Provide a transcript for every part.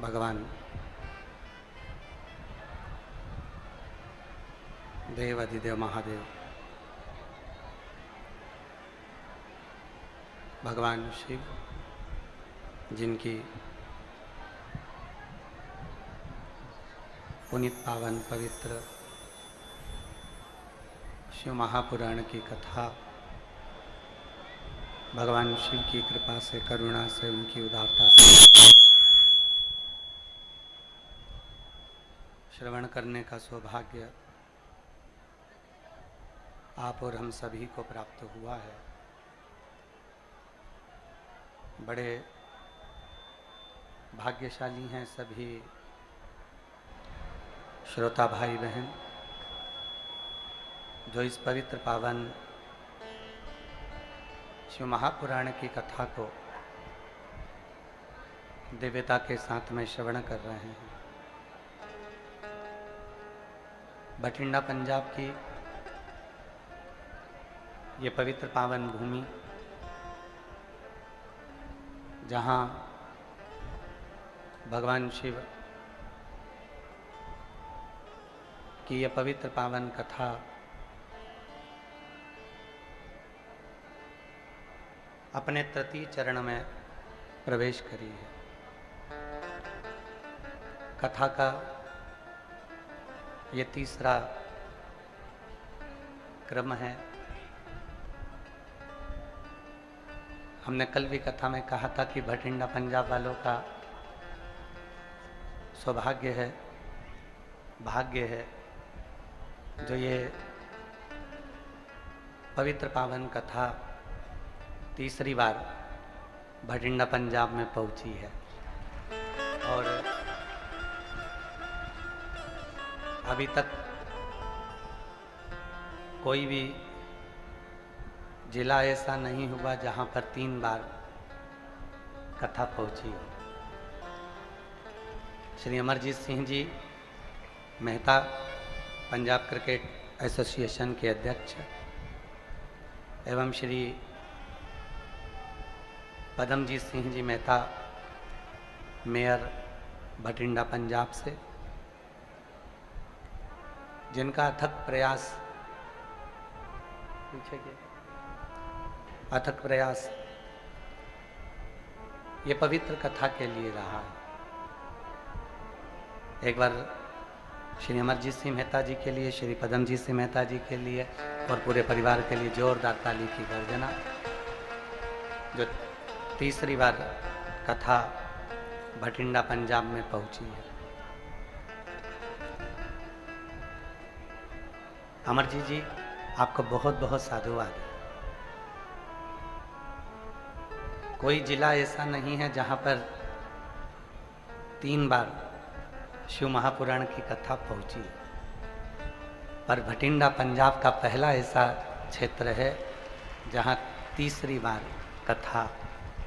भगवान देव अधिदेव महादेव भगवान शिव, जिनकी पुनीत पावन पवित्र शिव महापुराण की कथा भगवान शिव की कृपा से, करुणा से, उनकी उदारता से श्रवण करने का सौभाग्य आप और हम सभी को प्राप्त हुआ है। बड़े भाग्यशाली हैं सभी श्रोता भाई बहन जो इस पवित्र पावन शिव महापुराण की कथा को दिव्यता के साथ में श्रवण कर रहे हैं। बठिंडा पंजाब की ये पवित्र पावन भूमि, जहाँ भगवान शिव की ये पवित्र पावन कथा अपने तृतीय चरण में प्रवेश करी है। कथा का ये तीसरा क्रम है। हमने कल भी कथा में कहा था कि बठिंडा पंजाब वालों का सौभाग्य है, भाग्य है जो ये पवित्र पावन कथा तीसरी बार बठिंडा पंजाब में पहुंची है। और अभी तक कोई भी जिला ऐसा नहीं हुआ जहां पर 3 बार कथा पहुंची हो। श्री अमरजीत सिंह जी मेहता, पंजाब क्रिकेट एसोसिएशन के अध्यक्ष, एवं श्री पदमजीत सिंह जी मेहता, मेयर बठिंडा पंजाब से, जिनका अथक प्रयास ये पवित्र कथा के लिए रहा है। एक बार श्री अमरजीत सिंह मेहता जी के लिए, श्री पदमजीत सिंह मेहता जी के लिए और पूरे परिवार के लिए जोरदार ताली की गर्जना। जो तीसरी बार कथा बठिंडा पंजाब में पहुंची है। अमरजीत जी, आपको बहुत बहुत साधुवाद है। कोई जिला ऐसा नहीं है जहां पर 3 बार शिव महापुराण की कथा पहुंची, पर बठिंडा पंजाब का पहला ऐसा क्षेत्र है जहां तीसरी बार कथा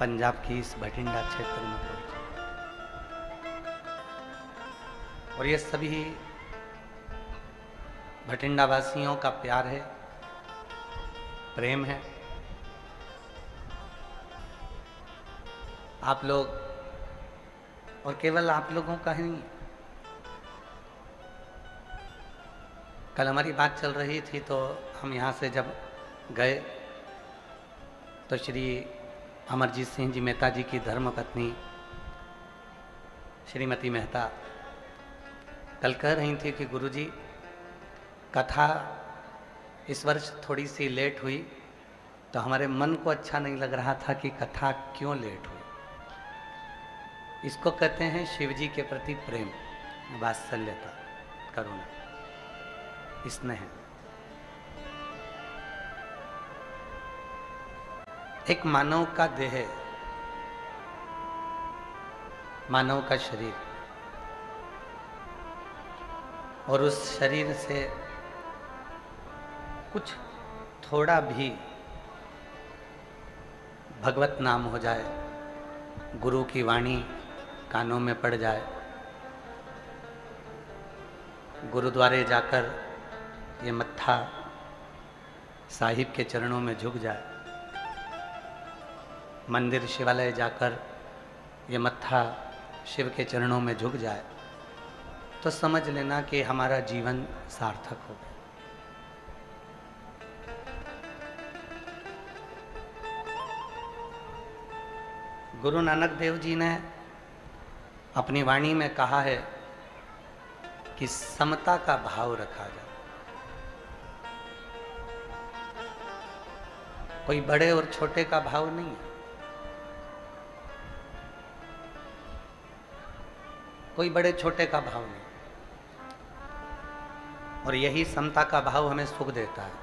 पंजाब की इस बठिंडा क्षेत्र में पहुंची। और ये सभी बठिंडा वासियों का प्यार है, प्रेम है। आप लोग, और केवल आप लोगों का ही नहीं, कल हमारी बात चल रही थी तो हम यहाँ से जब गए तो श्री अमरजीत सिंह जी मेहता जी की धर्मपत्नी श्रीमती मेहता कल कह रही थी कि गुरुजी, कथा इस वर्ष थोड़ी सी लेट हुई तो हमारे मन को अच्छा नहीं लग रहा था कि कथा क्यों लेट हुई। इसको कहते हैं शिव जी के प्रति प्रेम, वात्सल्यता, करुणा, स्नेह। एक मानव का देह, मानव का शरीर, और उस शरीर से कुछ थोड़ा भी भगवत नाम हो जाए, गुरु की वाणी कानों में पड़ जाए, गुरुद्वारे जाकर ये मत्था साहिब के चरणों में झुक जाए, मंदिर शिवालय जाकर ये मत्था शिव के चरणों में झुक जाए तो समझ लेना कि हमारा जीवन सार्थक हो गया। गुरु नानक देव जी ने अपनी वाणी में कहा है कि समता का भाव रखा जाए। कोई बड़े और छोटे का भाव नहीं है, कोई बड़े छोटे का भाव नहीं, और यही समता का भाव हमें सुख देता है।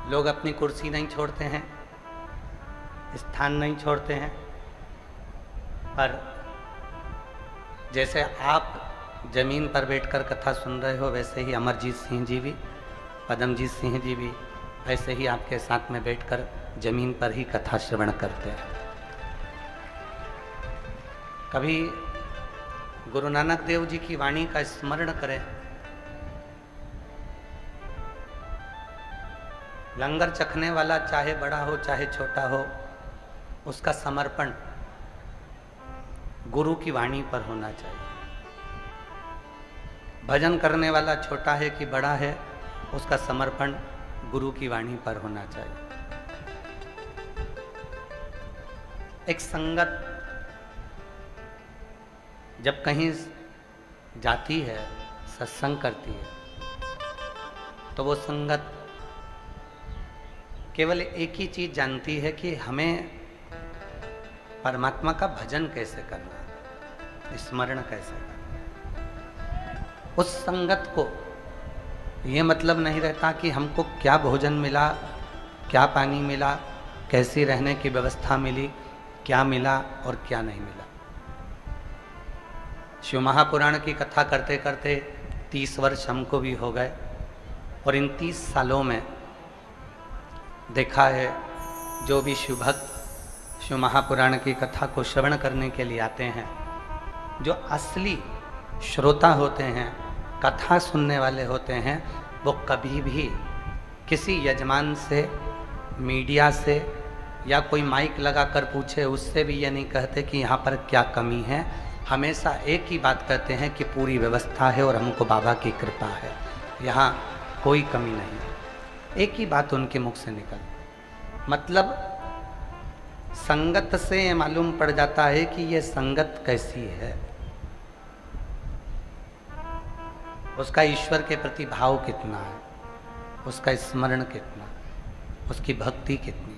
लोग अपनी कुर्सी नहीं छोड़ते हैं, स्थान नहीं छोड़ते हैं, पर जैसे आप जमीन पर बैठकर कथा सुन रहे हो वैसे ही अमरजीत सिंह जी भी, पदमजीत सिंह जी भी ऐसे ही आपके साथ में बैठकर जमीन पर ही कथा श्रवण करते हैं। कभी गुरु नानक देव जी की वाणी का स्मरण करें। लंगर चखने वाला चाहे बड़ा हो चाहे छोटा हो, उसका समर्पण गुरु की वाणी पर होना चाहिए। भजन करने वाला छोटा है कि बड़ा है, उसका समर्पण गुरु की वाणी पर होना चाहिए। एक संगत जब कहीं जाती है, सत्संग करती है, तो वो संगत केवल एक ही चीज जानती है कि हमें परमात्मा का भजन कैसे करना है, स्मरण कैसे करना। उस संगत को ये मतलब नहीं रहता कि हमको क्या भोजन मिला, क्या पानी मिला, कैसी रहने की व्यवस्था मिली, क्या मिला और क्या नहीं मिला। शिव महापुराण की कथा करते करते 30 वर्ष हमको भी हो गए, और इन 30 सालों में देखा है जो भी शिव भक्त शिव महापुराण की कथा को श्रवण करने के लिए आते हैं, जो असली श्रोता होते हैं, कथा सुनने वाले होते हैं, वो कभी भी किसी यजमान से, मीडिया से या कोई माइक लगाकर पूछे उससे भी ये नहीं कहते कि यहाँ पर क्या कमी है। हमेशा एक ही बात कहते हैं कि पूरी व्यवस्था है और हमको बाबा की कृपा है, यहाँ कोई कमी नहीं है। एक ही बात उनके मुख से निकल, मतलब संगत से मालूम पड़ जाता है कि ये संगत कैसी है, उसका ईश्वर के प्रति भाव कितना है, उसका स्मरण कितना, उसकी भक्ति कितनी।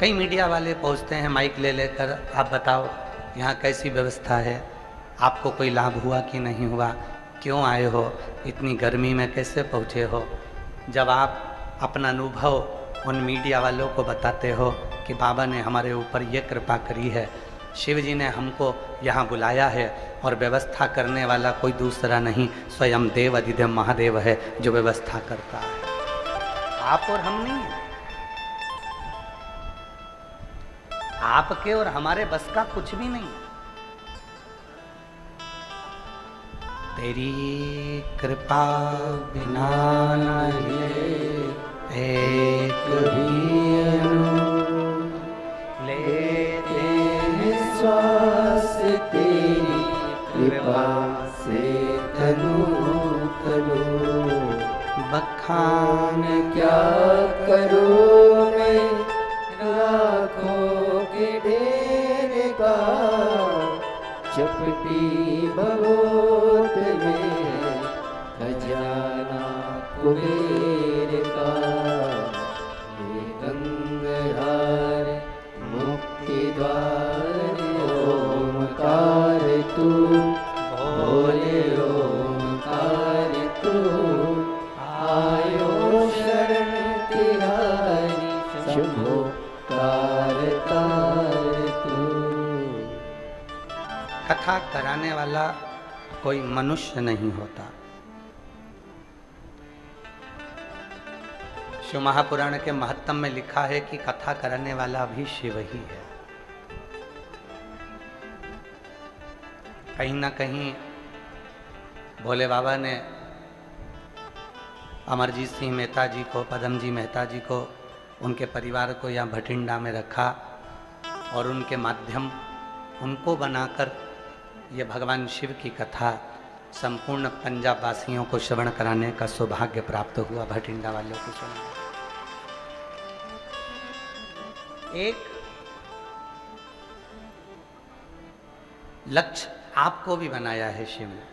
कई मीडिया वाले पहुंचते हैं माइक ले लेकर, आप बताओ यहाँ कैसी व्यवस्था है, आपको कोई लाभ हुआ कि नहीं हुआ, क्यों आए हो, इतनी गर्मी में कैसे पहुँचे हो। जब आप अपना अनुभव उन मीडिया वालों को बताते हो कि बाबा ने हमारे ऊपर ये कृपा करी है, शिव जी ने हमको यहाँ बुलाया है, और व्यवस्था करने वाला कोई दूसरा नहीं, स्वयं देव अधिदेव महादेव है जो व्यवस्था करता है, आप और हम नहीं है। आपके और हमारे बस का कुछ भी नहीं है। तेरी कृपा बिना एक भी लेते हैं श्वास, तेरी कृपा से तनु तनु। बखान क्या करूं मैं लाखों के ढेर का, चपटी भगोत में खजाना कुबेर का। ये गंगाधार मुक्ति द्वार ओमकार तू, बोले ओमकार तू। आयो शरण तिहारी शंभो कार तू। कथा कराने वाला कोई मनुष्य नहीं होता। शिव महापुराण के महत्तम में लिखा है कि कथा कराने वाला भी शिव ही है। कहीं ना कहीं भोले बाबा ने अमरजीत सिंह मेहता जी को, पदम जी मेहता जी को, उनके परिवार को यहाँ भटिंडा में रखा और उनके माध्यम उनको बनाकर ये भगवान शिव की कथा संपूर्ण पंजाब वासियों को श्रवण कराने का सौभाग्य प्राप्त हुआ। भटिंडा वालों को सुना। एक लक्ष्य आपको भी बनाया है शिव ने।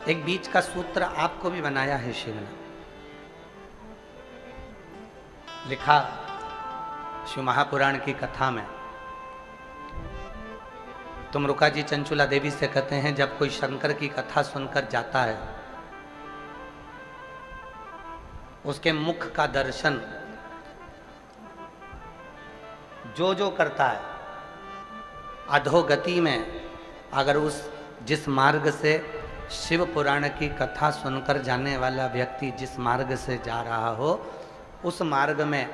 एक बीच का सूत्र आपको भी बनाया है शिव ने। लिखा शिव महापुराण की कथा में, तुम रुका जी चंचुला देवी से कहते हैं जब कोई शंकर की कथा सुनकर जाता है, उसके मुख का दर्शन जो जो करता है, अधोगति में अगर उस जिस मार्ग से शिव पुराण की कथा सुनकर जाने वाला व्यक्ति जिस मार्ग से जा रहा हो, उस मार्ग में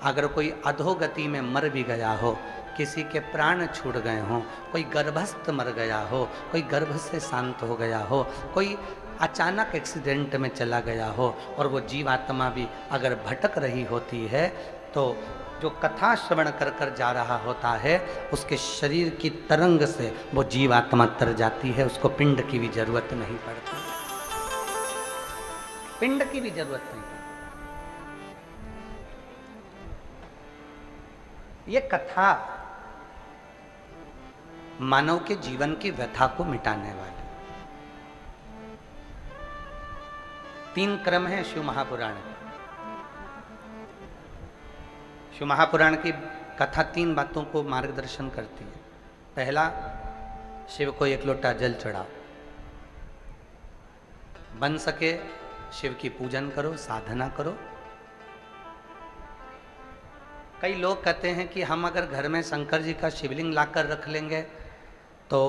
अगर कोई अधोगति में मर भी गया हो, किसी के प्राण छूट गए हों, कोई गर्भस्थ मर गया हो, कोई गर्भ से शांत हो गया हो, कोई अचानक एक्सीडेंट में चला गया हो, और वो जीवात्मा भी अगर भटक रही होती है, तो जो कथा श्रवण कर कर जा रहा होता है, उसके शरीर की तरंग से वो जीवात्मा तर जाती है। उसको पिंड की भी जरूरत नहीं पड़ती, पिंड की भी जरूरत नहीं। ये कथा मानव के जीवन की व्यथा को मिटाने वाली। 3 क्रम है शिव महापुराण के। शिव महापुराण की कथा 3 बातों को मार्गदर्शन करती है। पहला, शिव को 1 लोटा जल चढ़ाओ, बन सके शिव की पूजन करो, साधना करो। कई लोग कहते हैं कि हम अगर घर में शंकर जी का शिवलिंग लाकर रख लेंगे, तो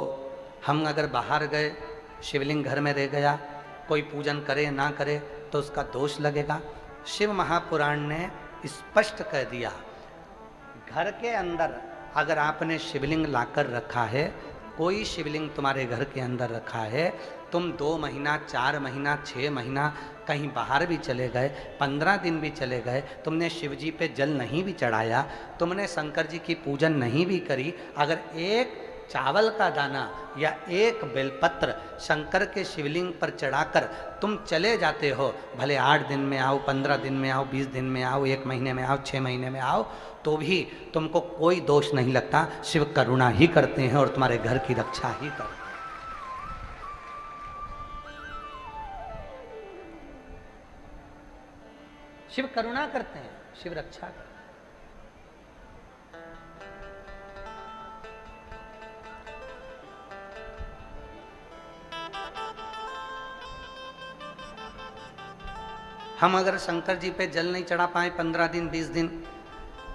हम अगर बाहर गए, शिवलिंग घर में रह गया, कोई पूजन करे ना करे तो उसका दोष लगेगा। शिव महापुराण ने स्पष्ट कह दिया, घर के अंदर अगर आपने शिवलिंग लाकर रखा है, कोई शिवलिंग तुम्हारे घर के अंदर रखा है, तुम 2 महीना, 4 महीना, 6 महीना कहीं बाहर भी चले गए, 15 दिन भी चले गए, तुमने शिव जी पे जल नहीं भी चढ़ाया, तुमने शंकर जी की पूजन नहीं भी करी, अगर एक चावल का दाना या एक बेलपत्र शंकर के शिवलिंग पर चढ़ाकर तुम चले जाते हो, भले 8 दिन में आओ, 15 दिन में आओ, 20 दिन में आओ, 1 महीने में आओ, 6 महीने में आओ, तो भी तुमको कोई दोष नहीं लगता। शिव करुणा ही करते हैं और तुम्हारे घर की रक्षा ही करते हैं। शिव करुणा करते हैं, शिव रक्षा करते हैं। हम अगर शंकर जी पे जल नहीं चढ़ा पाए 15 दिन, 20 दिन,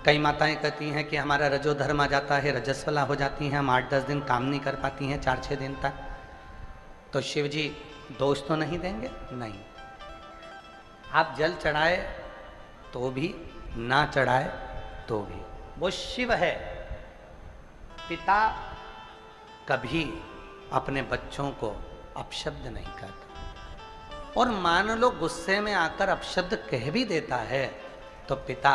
कई माताएं कहती हैं कि हमारा रजो धर्म आ जाता है, रजस्वला हो जाती हैं, हम 8-10 दिन काम नहीं कर पाती हैं, 4-6 दिन तक, तो शिव जी दोष तो नहीं देंगे? नहीं। आप जल चढ़ाए तो भी, ना चढ़ाए तो भी, वो शिव है। पिता कभी अपने बच्चों को अपशब्द नहीं कहता, और मान लो गुस्से में आकर अपशब्द कह भी देता है, तो पिता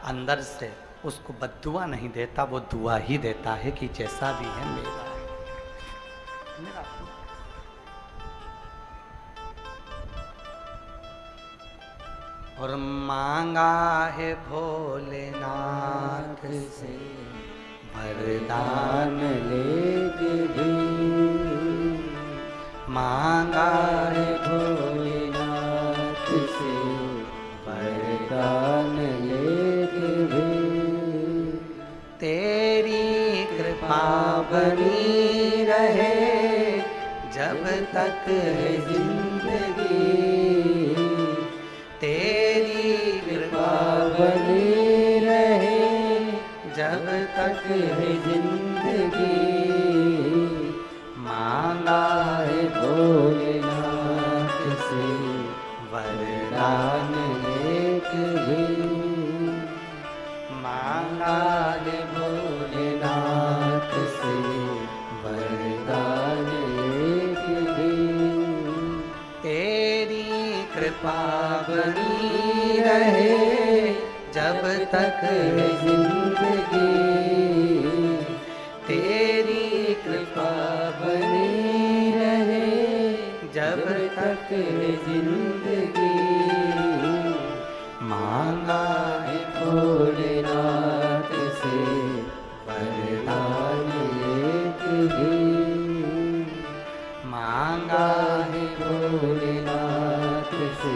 अंदर से उसको बद्दुआ नहीं देता, वो दुआ ही देता है कि जैसा भी है मेरा है, मेरा। और मांगा है भोलेनाथ से वरदान लेके भी, मांगा है भोलेनाथ से वरदान लेके भी, तेरी कृपा बनी रहे जब तक है जिंदगी, तेरी कृपा बनी रहे जब तक है जिंदगी, मांगा है भोलेनाथ से वरदान लेके भी, मांगा है भोलेनाथ से वरदान कृपा बनी रहे जब तक है जिंदगी, तेरी कृपा बनी रहे जब तक है जिंदगी। मांगा है भोलेनाथ से वरदान एक भी, मांगा है भोलेनाथ से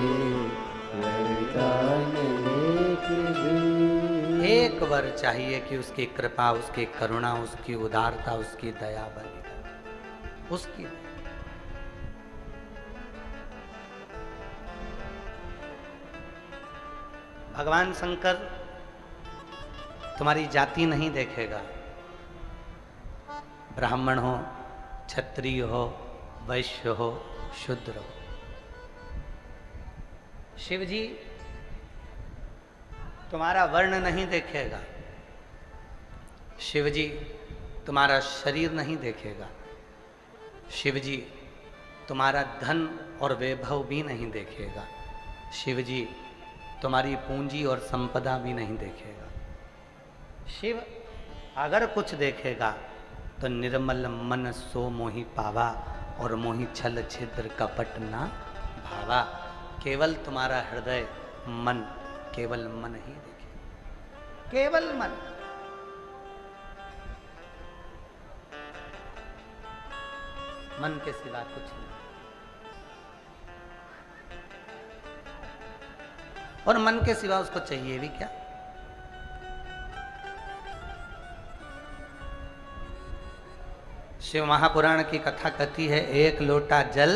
वरदान एक भी। एक वर चाहिए कि उसकी कृपा, उसकी करुणा, उसकी उदारता, उसकी दया बनी रहे, उसकी। भगवान शंकर तुम्हारी जाति नहीं देखेगा, ब्राह्मण हो, क्षत्रिय हो, वैश्य हो, शूद्र हो। शिव जी तुम्हारा वर्ण नहीं देखेगा, शिव जी तुम्हारा शरीर नहीं देखेगा, शिव जी तुम्हारा धन और वैभव भी नहीं देखेगा, शिव जी तुम्हारी पूंजी और संपदा भी नहीं देखेगा। शिव अगर कुछ देखेगा तो निर्मल मन सो मोहि पावा, और मोहि छल छिद्र कपट ना भावा। केवल तुम्हारा हृदय मन, केवल मन ही देखेगा, केवल मन। मन के सिवा कुछ नहीं। और मन के सिवा उसको चाहिए भी क्या? शिव महापुराण की कथा कहती है, एक लोटा जल,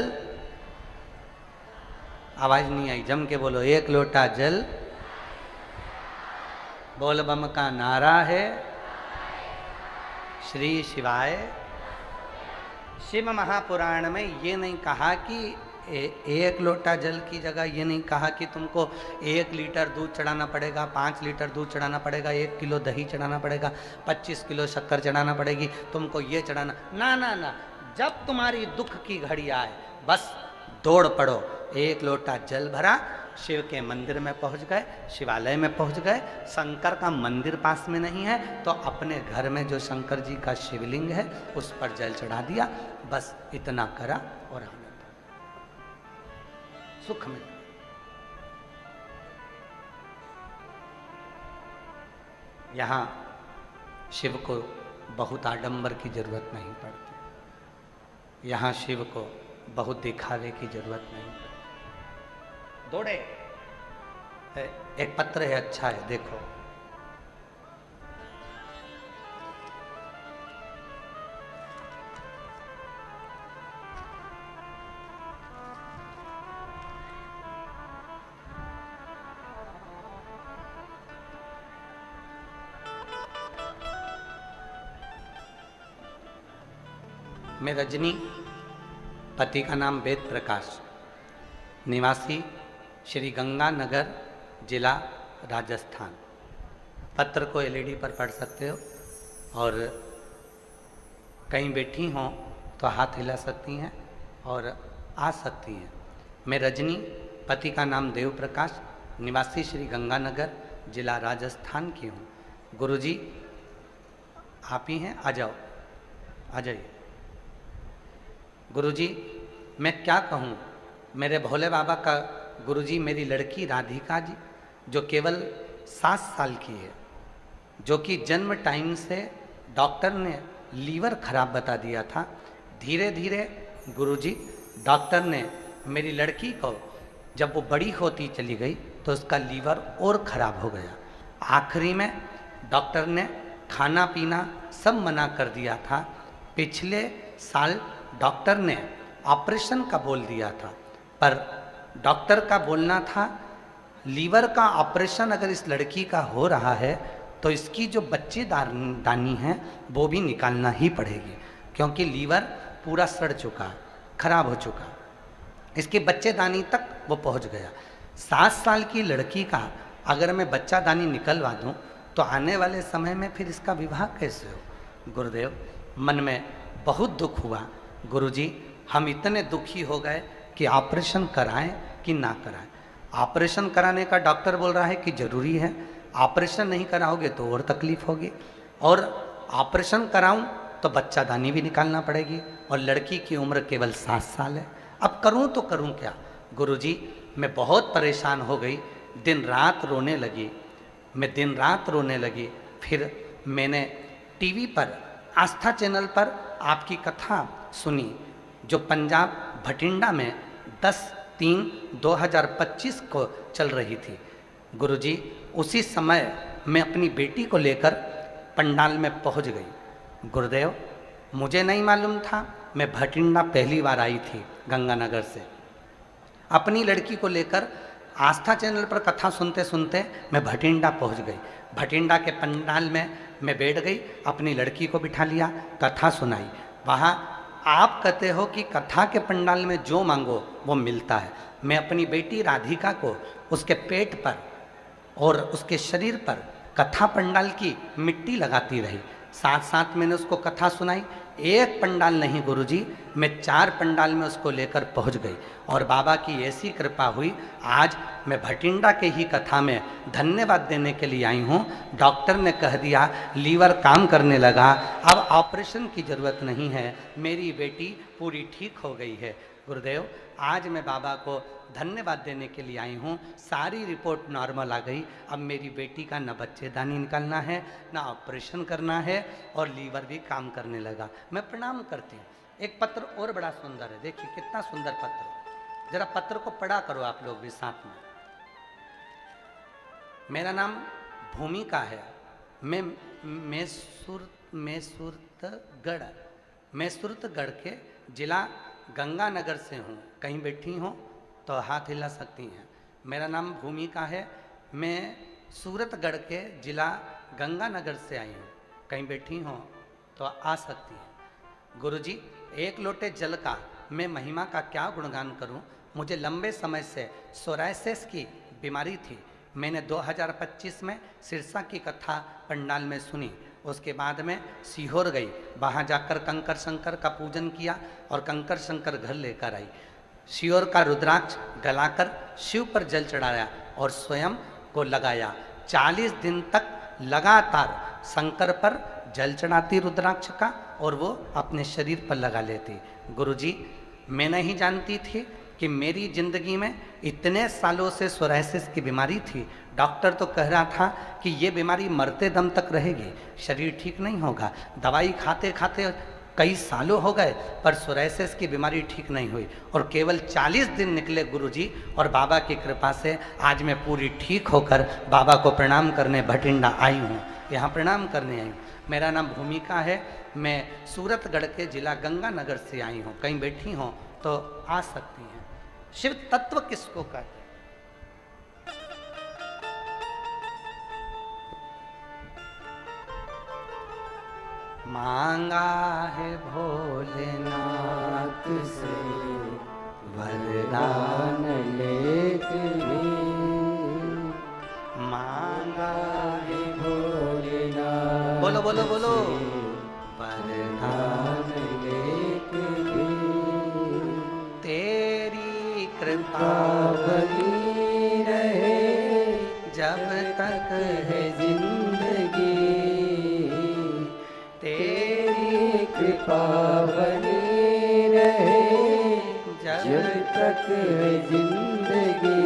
आवाज नहीं आई, जम के बोलो, एक लोटा जल, बोल बम का नारा है, श्री शिवाय। शिव महापुराण में ये नहीं कहा कि एक लोटा जल की जगह ये नहीं कहा कि तुमको 1 लीटर दूध चढ़ाना पड़ेगा, 5 लीटर दूध चढ़ाना पड़ेगा, 1 किलो दही चढ़ाना पड़ेगा, 25 किलो शक्कर चढ़ाना पड़ेगी, तुमको ये चढ़ाना। ना ना ना, जब तुम्हारी दुख की घड़ी आए बस दौड़ पड़ो, 1 लोटा जल भरा, शिव के मंदिर में पहुंच गए, शिवालय में पहुंच गए। शंकर का मंदिर पास में नहीं है तो अपने घर में जो शंकर जी का शिवलिंग है उस पर जल चढ़ा दिया, बस इतना करा और आनंद, सुख में। यहां शिव को बहुत आडंबर की जरूरत नहीं पड़ती, यहां शिव को बहुत दिखावे की जरूरत नहीं पड़ती। दौड़े, एक पत्र है, अच्छा है, देखो। मैं रजनी, पति का नाम वेद प्रकाश, निवासी श्री गंगानगर, जिला राजस्थान। पत्र को एलईडी पर पढ़ सकते हो और कहीं बैठी हों तो हाथ हिला सकती हैं और आ सकती हैं। मैं रजनी, पति का नाम देव प्रकाश, निवासी श्री गंगानगर, जिला राजस्थान की हूँ। गुरुजी आप ही हैं, आ जाओ, आ जाइए। गुरुजी मैं क्या कहूँ, मेरे भोले बाबा का गुरुजी मेरी लड़की राधिका जी, जो केवल 7 साल की है, जो कि जन्म टाइम से डॉक्टर ने लीवर खराब बता दिया था। धीरे धीरे गुरुजी डॉक्टर ने मेरी लड़की को, जब वो बड़ी होती चली गई तो उसका लीवर और ख़राब हो गया। आखिरी में डॉक्टर ने खाना पीना सब मना कर दिया था। पिछले साल डॉक्टर ने ऑपरेशन का बोल दिया था, पर डॉक्टर का बोलना था लीवर का ऑपरेशन अगर इस लड़की का हो रहा है तो इसकी जो बच्चेदानी है वो भी निकालना ही पड़ेगी, क्योंकि लीवर पूरा सड़ चुका है, खराब हो चुका है, इसकी बच्चेदानी तक वो पहुंच गया। 7 साल की लड़की का अगर मैं बच्चादानी निकलवा दूं तो आने वाले समय में फिर इसका विवाह कैसे हो। गुरुदेव मन में बहुत दुख हुआ। गुरुजी हम इतने दुखी हो गए कि ऑपरेशन कराएं कि ना कराएं। ऑपरेशन कराने का डॉक्टर बोल रहा है कि जरूरी है, ऑपरेशन नहीं कराओगे तो और तकलीफ होगी, और ऑपरेशन कराऊं तो बच्चादानी भी निकालना पड़ेगी, और लड़की की उम्र केवल 7 साल है। अब करूं तो करूं क्या? गुरुजी मैं बहुत परेशान हो गई, दिन रात रोने लगी, मैं दिन रात रोने लगी। फिर मैंने टीवी पर आस्था चैनल पर आपकी कथा सुनी जो पंजाब भटिंडा में 10/3/2025 को चल रही थी। गुरुजी उसी समय मैं अपनी बेटी को लेकर पंडाल में पहुंच गई। गुरुदेव मुझे नहीं मालूम था, मैं भटिंडा पहली बार आई थी गंगानगर से। अपनी लड़की को लेकर आस्था चैनल पर कथा सुनते सुनते मैं भटिंडा पहुंच गई। भटिंडा के पंडाल में मैं बैठ गई, अपनी लड़की को बिठा लिया, कथा सुनाई। वहाँ आप कहते हो कि कथा के पंडाल में जो मांगो वो मिलता है। मैं अपनी बेटी राधिका को उसके पेट पर और उसके शरीर पर कथा पंडाल की मिट्टी लगाती रही, साथ साथ मैंने उसको कथा सुनाई। एक पंडाल नहीं गुरुजी, मैं 4 पंडाल में उसको लेकर पहुंच गई, और बाबा की ऐसी कृपा हुई आज मैं भटिंडा के ही कथा में धन्यवाद देने के लिए आई हूँ। डॉक्टर ने कह दिया लीवर काम करने लगा, अब ऑपरेशन की ज़रूरत नहीं है, मेरी बेटी पूरी ठीक हो गई है। गुरुदेव आज मैं बाबा को धन्यवाद देने के लिए आई हूँ, सारी रिपोर्ट नॉर्मल आ गई। अब मेरी बेटी का न बच्चेदानी निकालना है, ना ऑपरेशन करना है, और लीवर भी काम करने लगा। मैं प्रणाम करती हूँ। एक पत्र और बड़ा सुंदर है, देखिए कितना सुंदर पत्र, जरा पत्र को पढ़ा करो आप लोग भी साथ में। मेरा नाम भूमिका है, मैं मैसूरतगढ़ के जिला गंगानगर से हूँ। कहीं बैठी हो तो हाथ हिला सकती हैं। मेरा नाम भूमिका है, मैं सूरतगढ़ के जिला गंगानगर से आई हूँ। कहीं बैठी हो तो आ सकती हैं। गुरुजी एक लोटे जल का मैं महिमा का क्या गुणगान करूँ। मुझे लंबे समय से सोरायसिस की बीमारी थी। मैंने 2025 में सिरसा की कथा पंडाल में सुनी, उसके बाद में सीहोर गई, वहाँ जाकर कंकर शंकर का पूजन किया और कंकर शंकर घर लेकर आई। सीहोर का रुद्राक्ष गलाकर शिव पर जल चढ़ाया और स्वयं को लगाया। 40 दिन तक लगातार शंकर पर जल चढ़ाती रुद्राक्ष का और वो अपने शरीर पर लगा लेती। गुरुजी मैं नहीं जानती थी कि मेरी जिंदगी में इतने सालों से सोरायसिस की बीमारी थी। डॉक्टर तो कह रहा था कि ये बीमारी मरते दम तक रहेगी, शरीर ठीक नहीं होगा। दवाई खाते खाते कई सालों हो गए पर सोरायसिस की बीमारी ठीक नहीं हुई, और केवल 40 दिन निकले गुरुजी, और बाबा की कृपा से आज मैं पूरी ठीक होकर बाबा को प्रणाम करने भटिंडा आई हूँ, यहाँ प्रणाम करने आई हूँ। मेरा नाम भूमिका है, मैं सूरतगढ़ के जिला गंगानगर से आई हूँ। कहीं बैठी हों तो आ सकती हैं। शिव तत्व किसको कहते हैं? मांगा है भोलेनाथ से वरदान लेके भी मांगा है भोलेनाथ बोलो बोलो बोलो से वरदान लेके भी तेरी कृपा बनी रहे जब तक है जिंदगी, तेरी कृपा बनी रहे जब तक है जिंदगी।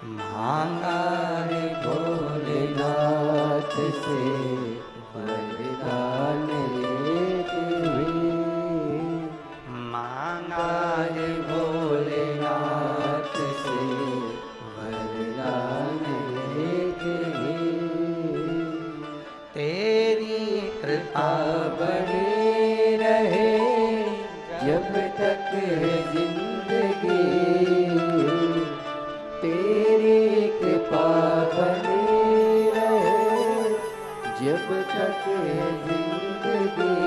मांगा है भोलेनाथ से वरदान लेके भी मांगा है भोलेनाथ से वरदान लेके भी तेरी कृपा बनी रहे जब तक है जिंदगी, तेरी कृपा बनी रहे जब तक है जिंदगी।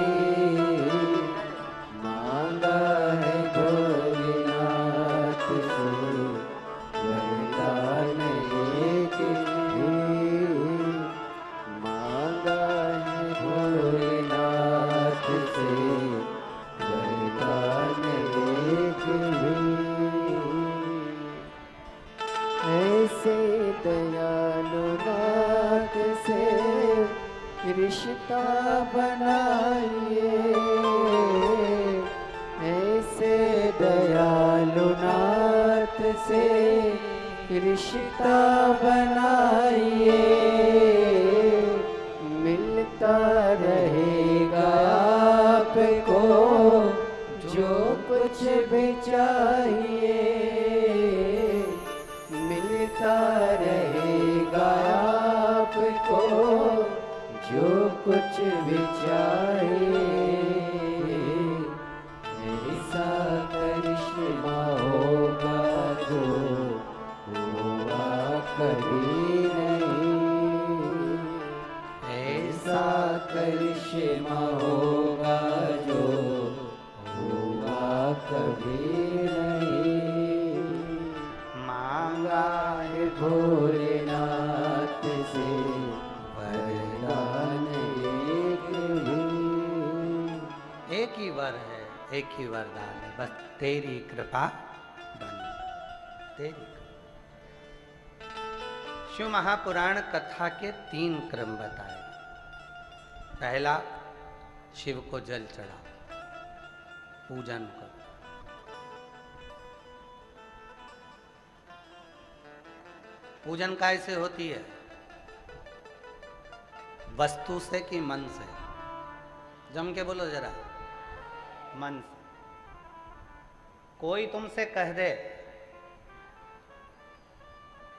मांगा है भोलेनाथ से वरदान लेके भी मांगा है भोलेनाथ से वरदान लेके भी रिश्ता बनाइए, ऐसे दयालु नाथ से रिश्ता बनाइए, मिलता रहेगा आपको जो कुछ भी चाहिए, मिलता रहेगा आपको जो कुछ भी चाहिए। ऐसा करिश्मा होगा जो हुआ कभी नहीं, ऐसा करिश्मा होगा जो हुआ कभी नहीं। मांगा है भोलेनाथ से वरदान एक ही वर है, एक ही वरदान है, बस तेरी कृपा बनी, तेरी कृपा। शिव महापुराण कथा के 3 क्रम बताए। पहला, शिव को जल चढ़ाओ, पूजन करो। पूजन कैसे होती है? वस्तु से कि मन से? जम के बोलो जरा। मन से। कोई तुमसे कह दे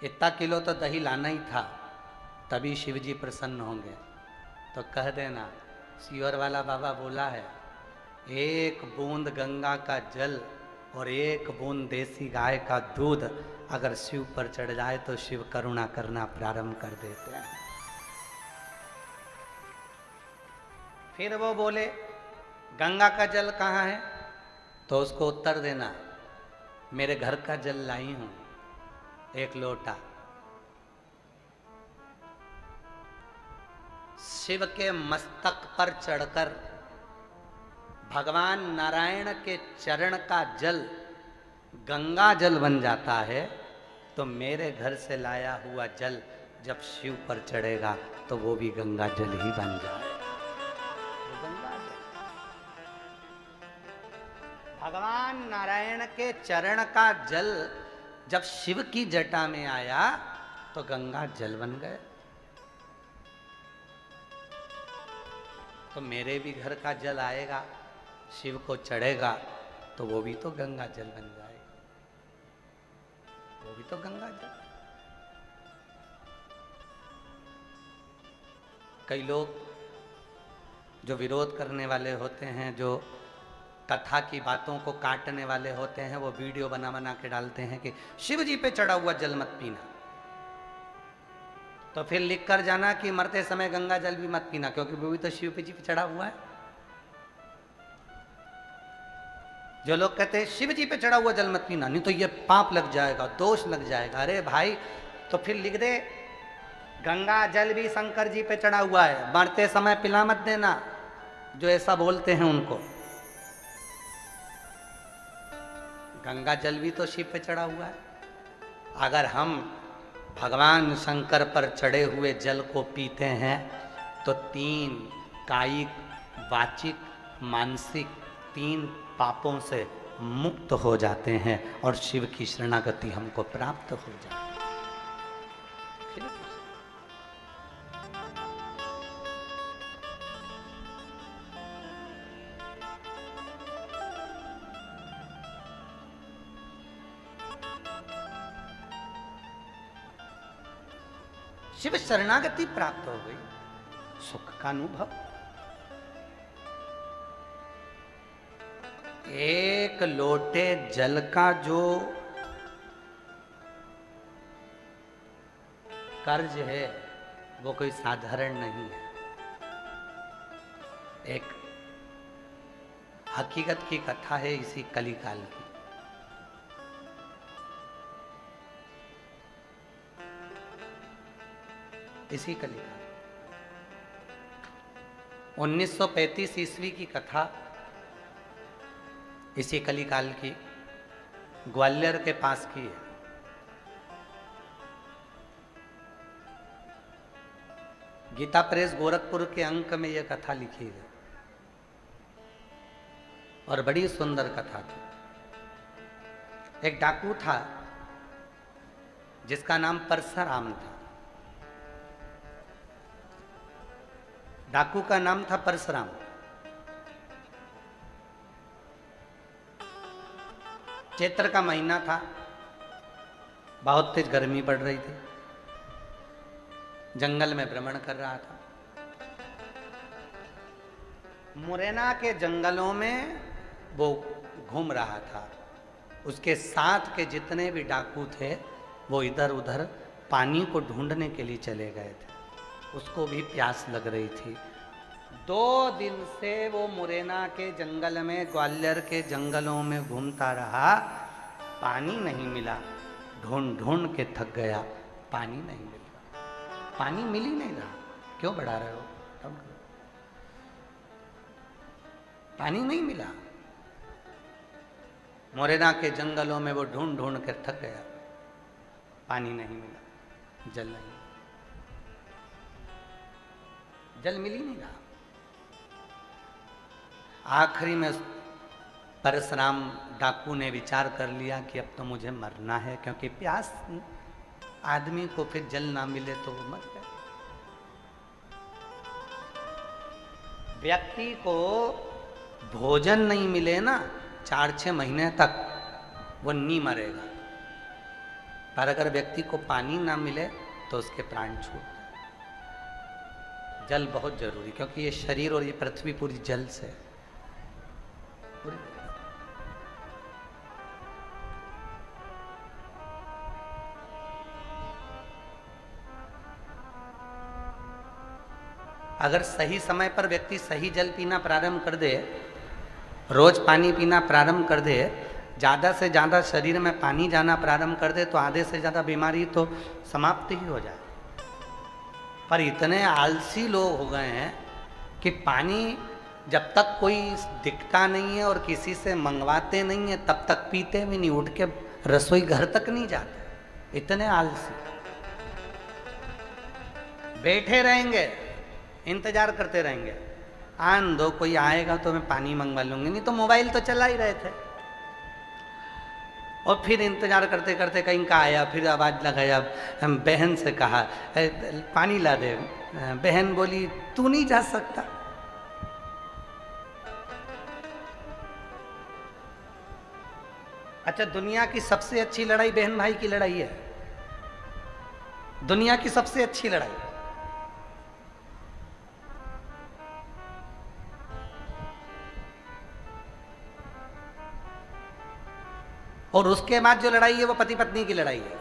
इतना किलो तो दही लाना ही था तभी शिव जी प्रसन्न होंगे, तो कह देना सीवर वाला बाबा बोला है, एक बूंद गंगा का जल और एक बूंद देसी गाय का दूध अगर शिव पर चढ़ जाए तो शिव करुणा करना प्रारंभ कर देते हैं। फिर वो बोले गंगा का जल कहाँ है, तो उसको उत्तर देना मेरे घर का जल लाई हूं, 1 लोटा। शिव के मस्तक पर चढ़कर भगवान नारायण के चरण का जल गंगा जल बन जाता है, तो मेरे घर से लाया हुआ जल जब शिव पर चढ़ेगा तो वो भी गंगा जल ही बन जाए। भगवान नारायण के चरण का जल जब शिव की जटा में आया तो गंगा जल बन गए। तो मेरे भी घर का जल आएगा, शिव को चढ़ेगा तो वो भी तो गंगा जल बन जाएगा, वो भी तो गंगा जल। कई लोग जो विरोध करने वाले होते हैं, जो कथा की बातों को काटने वाले होते हैं, वो वीडियो बना बना के डालते हैं कि शिव जी पे चढ़ा हुआ जल मत पीना। तो फिर लिख कर जाना कि मरते समय गंगा जल भी मत पीना, क्योंकि वो भी तो शिव जी पे चढ़ा हुआ है। जो लोग कहते हैं शिव जी पे चढ़ा हुआ जल मत पीना, नहीं तो ये पाप लग जाएगा, दोष लग जाएगा। अरे भाई, तो फिर लिख दे गंगा जल भी शंकर जी पे चढ़ा हुआ है, मरते समय पिला मत देना। जो ऐसा बोलते हैं उनको, गंगा जल भी तो शिव पे चढ़ा हुआ है। अगर हम भगवान शंकर पर चढ़े हुए जल को पीते हैं तो 3 कायिक, वाचिक, मानसिक 3 पापों से मुक्त हो जाते हैं और शिव की शरणागति हमको प्राप्त हो जाती है। शिव शरणागति प्राप्त हो गई, सुख का अनुभव। एक लोटे जल का जो कर्ज है वो कोई साधारण नहीं है। एक हकीकत की कथा है इसी कलिकाल की। इसी कलिकाल 1935 ईस्वी की कथा, इसी कलिकाल की, ग्वालियर के पास की है। गीता प्रेस गोरखपुर के अंक में यह कथा लिखी है और बड़ी सुंदर कथा थी। एक डाकू था जिसका नाम परशुराम था। डाकू का नाम था परशुराम। चैत्र का महीना था, बहुत तेज गर्मी पड़ रही थी। जंगल में भ्रमण कर रहा था। मुरैना के जंगलों में वो घूम रहा था। उसके साथ के जितने भी डाकू थे वो इधर उधर पानी को ढूंढने के लिए चले गए थे। उसको भी प्यास लग रही थी। 2 दिन से वो मुरैना के जंगल में, ग्वालियर के जंगलों में घूमता रहा, पानी नहीं मिला। ढूंढ ढूंढ के थक गया, पानी नहीं मिला। पानी मिल ही नहीं रहा। क्यों बढ़ा रहे हो? अब पानी नहीं मिला। मुरैना के जंगलों में वो ढूंढ ढूंढ कर थक गया, पानी नहीं मिला, जल नहीं, जल मिल ही नहीं रहा। आखिरी में परशुराम डाकू ने विचार कर लिया कि अब तो मुझे मरना है, क्योंकि प्यास आदमी को फिर जल ना मिले तो वो मर जाए। व्यक्ति को भोजन नहीं मिले ना 4-6 महीने तक, वो नहीं मरेगा। पर अगर व्यक्ति को पानी ना मिले तो उसके प्राण छूट जाए। जल बहुत जरूरी, क्योंकि ये शरीर और ये पृथ्वी पूरी जल से है। अगर सही समय पर व्यक्ति सही जल पीना प्रारंभ कर दे, रोज पानी पीना प्रारंभ कर दे, ज़्यादा से ज़्यादा शरीर में पानी जाना प्रारंभ कर दे, तो आधे से ज़्यादा बीमारी तो समाप्त ही हो जाए। पर इतने आलसी लोग हो गए हैं कि पानी जब तक कोई दिखता नहीं है और किसी से मंगवाते नहीं है तब तक पीते भी नहीं, उठ के रसोई घर तक नहीं जाते। इतने आलसी बैठे रहेंगे, इंतजार करते रहेंगे, आन दो कोई आएगा तो मैं पानी मंगवा लूंगी, नहीं तो मोबाइल तो चला ही रहे थे। और फिर इंतजार करते करते कहीं का आया, फिर आवाज़ लगाया, बहन से कहा पानी ला दे। बहन बोली तू नहीं जा सकता। अच्छा, दुनिया की सबसे अच्छी लड़ाई बहन भाई की लड़ाई है। दुनिया की सबसे अच्छी लड़ाई। और उसके बाद जो लड़ाई है वो पति पत्नी की लड़ाई है।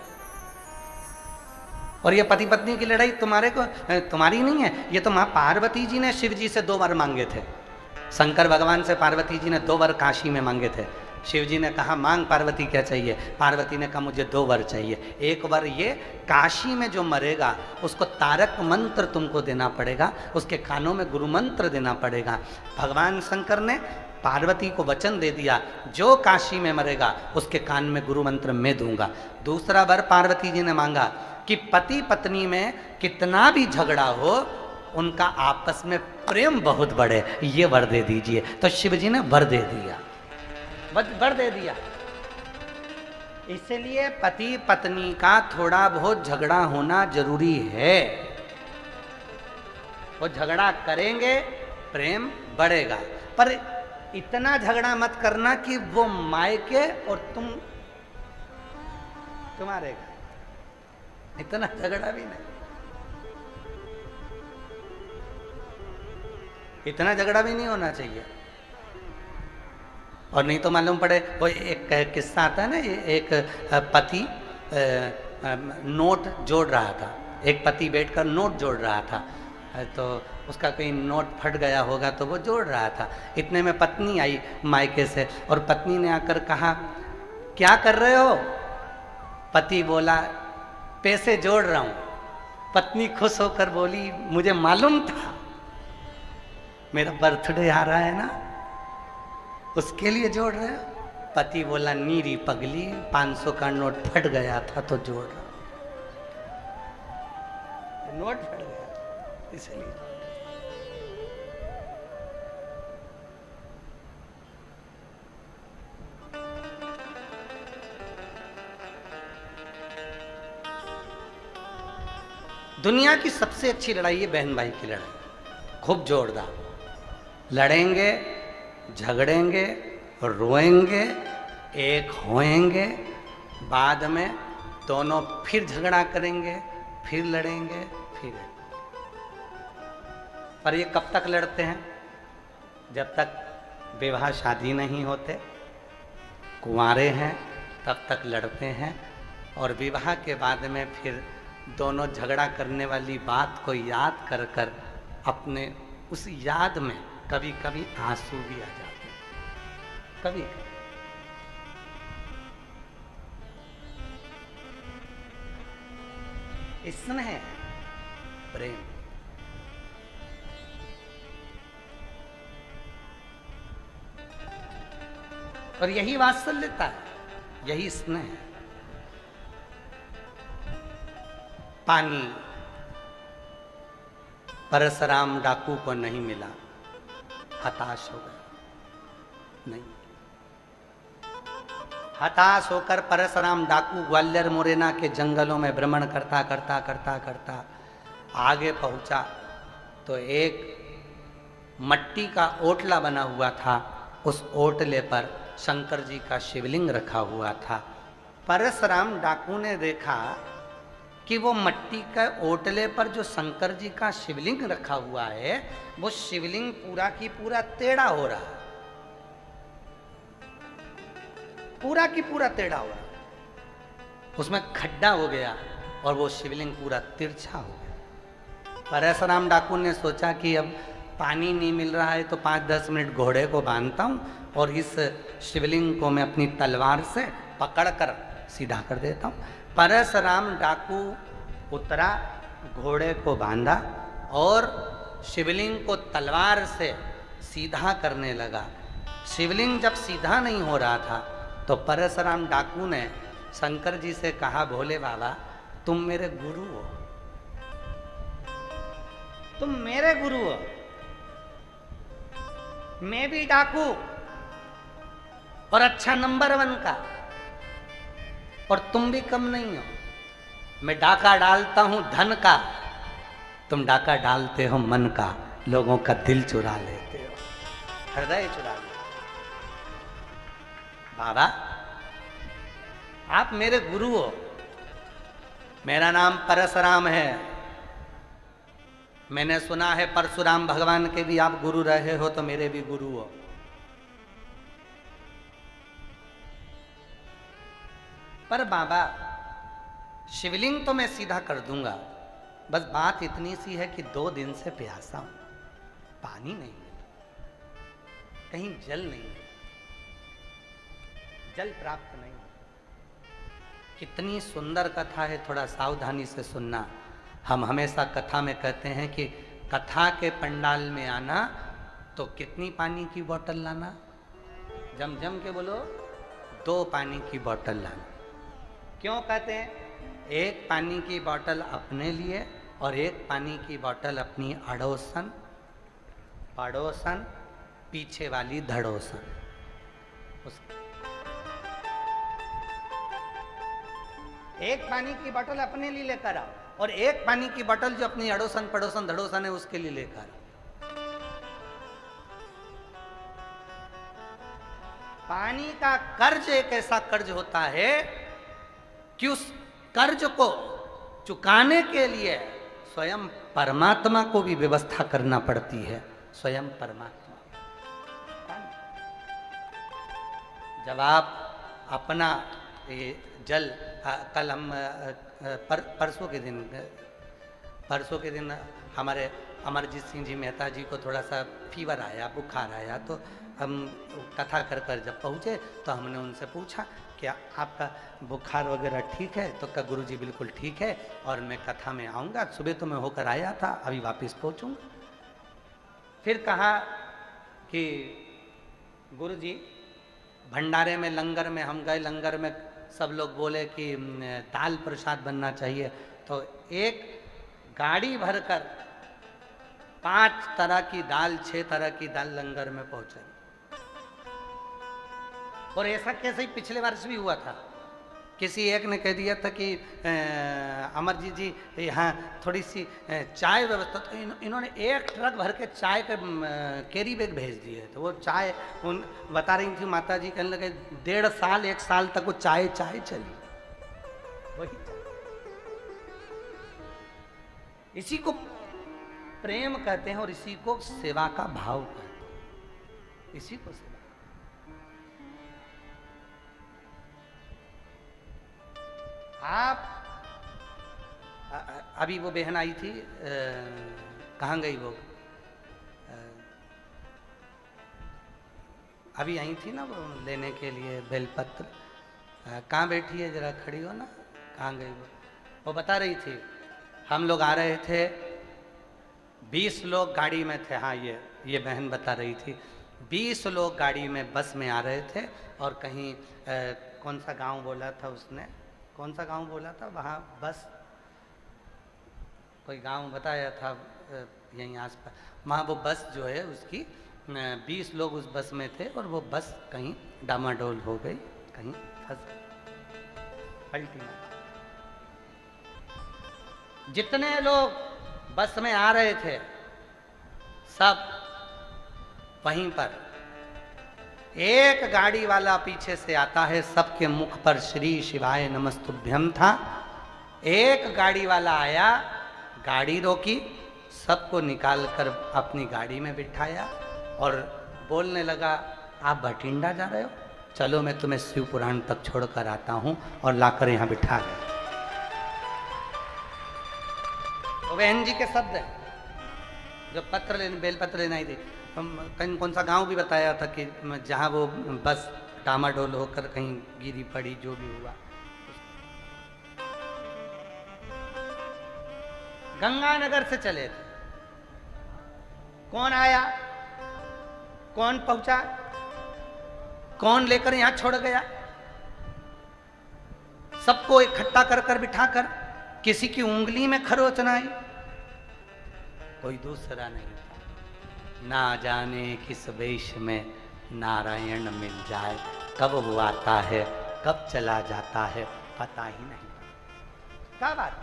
और ये पति पत्नी की लड़ाई तुम्हारी नहीं है, ये तो मां पार्वती जी ने शिव जी से 2 वर मांगे थे। शंकर भगवान से पार्वती जी ने 2 वर काशी में मांगे थे। शिव जी ने कहा मांग पार्वती क्या चाहिए? पार्वती ने कहा मुझे 2 वर चाहिए। एक वर ये, काशी में जो मरेगा उसको तारक मंत्र तुमको देना पड़ेगा, उसके कानों में गुरु मंत्र देना पड़ेगा। भगवान शंकर ने पार्वती को वचन दे दिया, जो काशी में मरेगा उसके कान में गुरु मंत्र मैं दूंगा। दूसरा वर पार्वती जी ने मांगा कि पति पत्नी में कितना भी झगड़ा हो, उनका आपस में प्रेम बहुत बढ़े, ये वर दे दीजिए। तो शिव जी ने वर दे दिया, वर दे दिया। इसलिए पति पत्नी का थोड़ा बहुत झगड़ा होना जरूरी है। वो झगड़ा करेंगे, प्रेम बढ़ेगा। पर इतना झगड़ा मत करना कि वो मायके और तुम्हारे घर। इतना झगड़ा भी नहीं, इतना झगड़ा भी नहीं होना चाहिए। और नहीं तो मालूम पड़े, वो एक किस्सा आता है ना, एक पति नोट जोड़ रहा था। एक पति बैठकर नोट जोड़ रहा था, तो उसका कोई नोट फट गया होगा तो वो जोड़ रहा था। इतने में पत्नी आई मायके से और पत्नी ने आकर कहा क्या कर रहे हो? पति बोला पैसे जोड़ रहा हूं। पत्नी खुश होकर बोली मुझे मालूम था, मेरा बर्थडे आ रहा है ना, उसके लिए जोड़ रहे हो? पति बोला नीरी पगली, 500 का नोट फट गया था तो जोड़ रहा। नोट फट गया। इसलिए दुनिया की सबसे अच्छी लड़ाई है बहन भाई की लड़ाई, खूब जोरदार लड़ेंगे, झगड़ेंगे, रोएंगे, एक होएंगे, बाद में दोनों फिर झगड़ा करेंगे, फिर लड़ेंगे, फिर। पर ये कब तक लड़ते हैं? जब तक विवाह शादी नहीं होते, कुंवारे हैं तब तक लड़ते हैं, और विवाह के बाद में फिर दोनों झगड़ा करने वाली बात को याद कर कर अपने उस याद में कभी कभी आंसू भी आ जाते हैं, कभी स्नेह प्रेम। और यही वात्सल्यता है, यही स्नेह है। पानी परशुराम डाकू को नहीं मिला, हताश हो गया। नहीं, हताश होकर परशुराम डाकू ग्वालियर मुरैना के जंगलों में भ्रमण करता करता करता करता आगे पहुंचा तो एक मट्टी का ओटला बना हुआ था। उस ओटले पर शंकर जी का शिवलिंग रखा हुआ था। परशुराम डाकू ने देखा कि वो मट्टी का ओटले पर जो शंकर जी का शिवलिंग रखा हुआ है, वो शिवलिंग पूरा की पूरा टेढ़ा हो रहा है, पूरा की पूरा टेढ़ा हो रहा है, उसमें खड्डा हो गया और वो शिवलिंग पूरा तिरछा हो गया। परशुराम डाकू ने सोचा कि अब पानी नहीं मिल रहा है तो 5-10 मिनट घोड़े को बांधता हूँ और इस शिवलिंग को मैं अपनी तलवार से पकड़कर सीधा कर देता हूँ। परशुराम डाकू उतरा, घोड़े को बांधा और शिवलिंग को तलवार से सीधा करने लगा। शिवलिंग जब सीधा नहीं हो रहा था तो परशुराम डाकू ने शंकर जी से कहा, भोले बाबा तुम मेरे गुरु हो, तुम मेरे गुरु हो, मैं भी डाकू और अच्छा नंबर 1 का, और तुम भी कम नहीं हो। मैं डाका डालता हूं धन का, तुम डाका डालते हो मन का, लोगों का दिल चुरा लेते हो, हृदय चुरा लेते हो। बाबा आप मेरे गुरु हो, मेरा नाम परशुराम है, मैंने सुना है परशुराम भगवान के भी आप गुरु रहे हो, तो मेरे भी गुरु हो। पर बाबा शिवलिंग तो मैं सीधा कर दूंगा, बस बात इतनी सी है कि 2 दिन से प्यासा हूं, पानी नहीं मिला, कहीं जल नहीं मिला, जल प्राप्त नहीं। कितनी सुंदर कथा है, थोड़ा सावधानी से सुनना। हम हमेशा कथा में कहते हैं कि कथा के पंडाल में आना तो कितनी पानी की बोतल लाना? जम जम के बोलो, 2 पानी की बोतल लाना। क्यों कहते हैं? 1 पानी की बोतल अपने लिए और 1 पानी की बोतल अपनी अड़ोसन, पड़ोसन, पीछे वाली धड़ोसन। एक पानी की बोतल अपने लिए लेकर आओ और 1 पानी की बोतल जो अपनी अड़ोसन पड़ोसन धड़ोसन है उसके लिए लेकर आओ। पानी का कर्ज एक ऐसा कर्ज होता है कि उस कर्ज को चुकाने के लिए स्वयं परमात्मा को भी व्यवस्था करना पड़ती है। स्वयं परमात्मा, जब आप अपना जल, कल हम परसों के दिन हमारे अमरजीत सिंह जी मेहता जी को थोड़ा सा फीवर आया, बुखार आया, तो हम कथा कर कर जब पहुँचे तो हमने उनसे पूछा कि आपका बुखार वगैरह ठीक है? तो कहा गुरुजी बिल्कुल ठीक है और मैं कथा में आऊँगा, सुबह तो मैं होकर आया था, अभी वापस पहुँचूँगा। फिर कहा कि गुरुजी भंडारे में लंगर में हम गए, लंगर में सब लोग बोले कि दाल प्रसाद बनना चाहिए, तो एक गाड़ी भरकर 5 तरह की दाल, 6 तरह की दाल लंगर में पहुंचाई। और ऐसा कैसे ही पिछले वर्ष भी हुआ था। किसी एक ने कह दिया था कि अमरजीत जी यहाँ थोड़ी सी चाय व्यवस्था, तो इन्होंने 1 ट्रक भर के चाय के कैरी बैग भेज दिए। तो वो चाय उन बता रही थी माता जी, कहने लगे 1.5 साल 1 साल तक वो चाय चली, वही चाय। इसी को प्रेम कहते हैं और इसी को सेवा का भाव कहते हैं, इसी को सेवा। आप अभी वो बहन आई थी, कहाँ गई वो, अभी आई थी ना वो लेने के लिए बेलपत्र, कहाँ बैठी है, जरा खड़ी हो ना, कहाँ गई वो बता रही थी हम लोग आ रहे थे, 20 लोग गाड़ी में थे। हाँ, ये बहन बता रही थी 20 लोग गाड़ी में बस में आ रहे थे और कहीं कौन सा गांव बोला था उसने, कौन सा गांव बोला था, वहाँ बस कोई गांव बताया था यहीं आसपास, वहाँ वो बस जो है उसकी 20 लोग उस बस में थे और वो बस कहीं डामाडोल हो गई, कहीं फंस पलटी मार। जितने लोग बस में आ रहे थे सब वहीं पर, एक गाड़ी वाला पीछे से आता है, सबके मुख पर श्री शिवाय नमस्तुभ्यम था। एक गाड़ी वाला आया, गाड़ी रोकी, सबको निकाल कर अपनी गाड़ी में बिठाया और बोलने लगा आप भटिंडा जा रहे हो, चलो मैं तुम्हें शिव पुराण तक छोड़कर आता हूं, और लाकर यहाँ बिठा गया। तो बहन जी के शब्द है जो पत्र लेने, बेलपत्र लेना ही थी। कहीं कौन सा गांव भी बताया था कि जहां वो बस डामाडोल होकर कहीं गिरी पड़ी, जो भी हुआ। गंगानगर से चले थे, कौन आया, कौन पहुंचा, कौन लेकर यहां छोड़ गया, सबको इकट्ठा कर कर बिठाकर किसी की उंगली में खरोच न आई, कोई दूसरा नहीं था। ना जाने किस वेश में नारायण मिल जाए, कब वो आता है कब चला जाता है पता ही नहीं। क्या बात,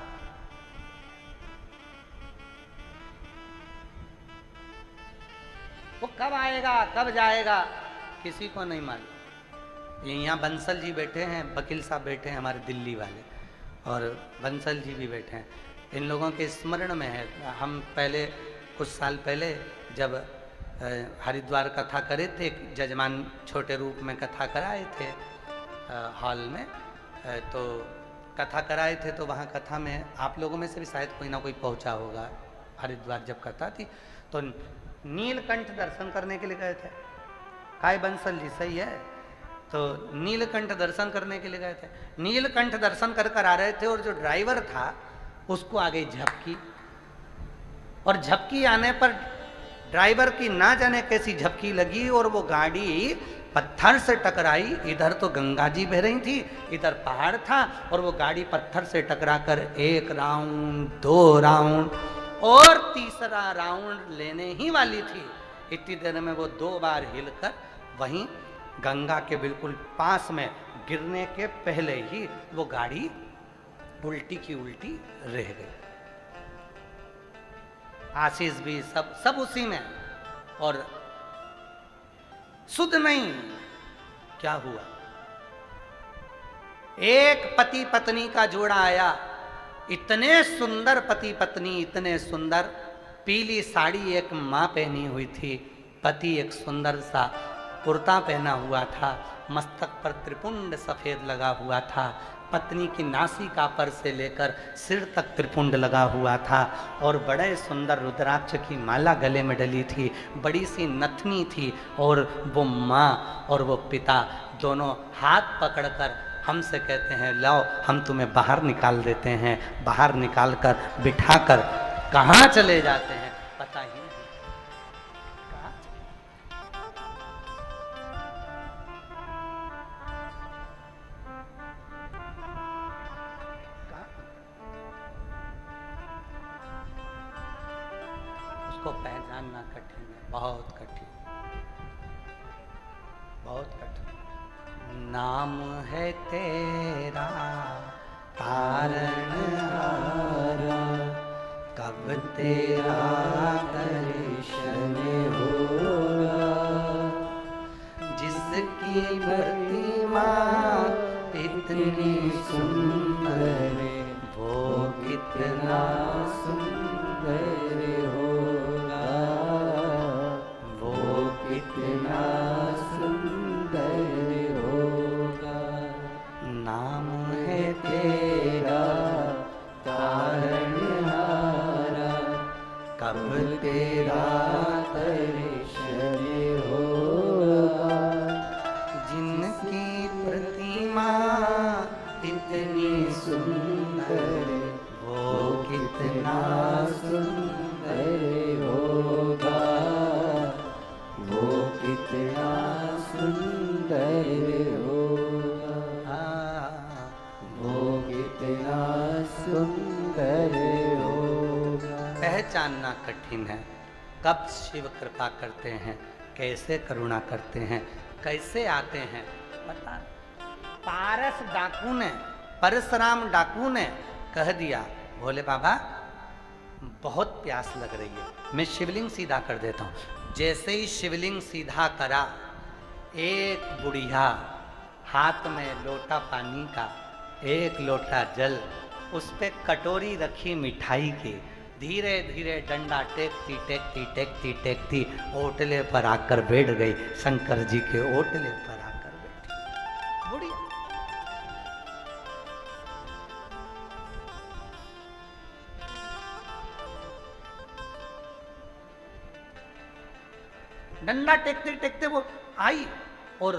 वो कब आएगा कब जाएगा किसी को नहीं मालूम। यहाँ बंसल जी बैठे हैं, वकील साहब बैठे हैं हमारे दिल्ली वाले, और बंसल जी भी बैठे हैं। इन लोगों के स्मरण में है, हम पहले कुछ साल पहले जब हरिद्वार कथा करे थे, जजमान छोटे रूप में कथा कराए थे हॉल में, तो कथा कराए थे, तो वहाँ कथा में आप लोगों में से भी शायद कोई ना कोई पहुँचा होगा। हरिद्वार जब कथा थी तो नीलकंठ दर्शन करने के लिए गए थे। काय बंसल जी सही है, तो नीलकंठ दर्शन करने के लिए गए थे। नीलकंठ दर्शन कर कर आ रहे थे और जो ड्राइवर था उसको आ गई झपकी, और झपकी आने पर ड्राइवर की ना जाने कैसी झपकी लगी और वो गाड़ी पत्थर से टकराई। इधर तो गंगा जी बह रही थी, इधर पहाड़ था, और वो गाड़ी पत्थर से टकरा कर 1 राउंड 2 राउंड और तीसरा राउंड लेने ही वाली थी। इतनी देर में वो 2 बार हिलकर वहीं गंगा के बिल्कुल पास में गिरने के पहले ही वो गाड़ी उल्टी की उल्टी रह गई। आशीष भी सब उसी में, और सुध नहीं क्या हुआ। एक पति पत्नी का जोड़ा आया, इतने सुंदर पति पत्नी, इतने सुंदर, पीली साड़ी एक माँ पहनी हुई थी, पति एक सुंदर सा कुर्ता पहना हुआ था, मस्तक पर त्रिपुंड सफेद लगा हुआ था, पत्नी की नासिका पर से लेकर सिर तक त्रिपुंड लगा हुआ था, और बड़े सुंदर रुद्राक्ष की माला गले में डली थी, बड़ी सी नथनी थी, और वो माँ और वो पिता दोनों हाथ पकड़कर हमसे कहते हैं लाओ हम तुम्हें बाहर निकाल देते हैं। बाहर निकाल कर बिठाकर कहाँ चले जाते हैं पता ही नहीं। को पहचानना कठिन है, बहुत कठिन, बहुत कठिन। नाम है तेरा तारणहारा, कब तेरा दर्शन होगा। जिसकी प्रतिमा इतनी सुंदर, वो कितना सुंदर होगा, वो कितना सुंदर होगा। नाम है तेरा तारणहारा, कब तेरा दर्शन होगा। जिनकी प्रतिमा इतनी सुंदर, वो कितना सुंदर होगा, वो कितना सुंदर होगा, वो कितना सुंदर होगा। पहचानना कठिन है, कब शिव कृपा करते हैं, कैसे करुणा करते हैं, कैसे आते हैं पता। पारस डाकू ने, परशुराम डाकू ने कह दिया, भोले बाबा बहुत प्यास लग रही है, मैं शिवलिंग सीधा कर देता हूँ। जैसे ही शिवलिंग सीधा करा, एक बुढ़िया हाथ में लोटा पानी का, एक लोटा जल, उस पे कटोरी रखी मिठाई की, धीरे धीरे डंडा टेकती टेकती टेकती टेकती ओटले पर आकर बैठ गई। शंकर जी के ओटले पर आकर बैठी बुढ़िया। डंडा टेकते टेकते वो आई और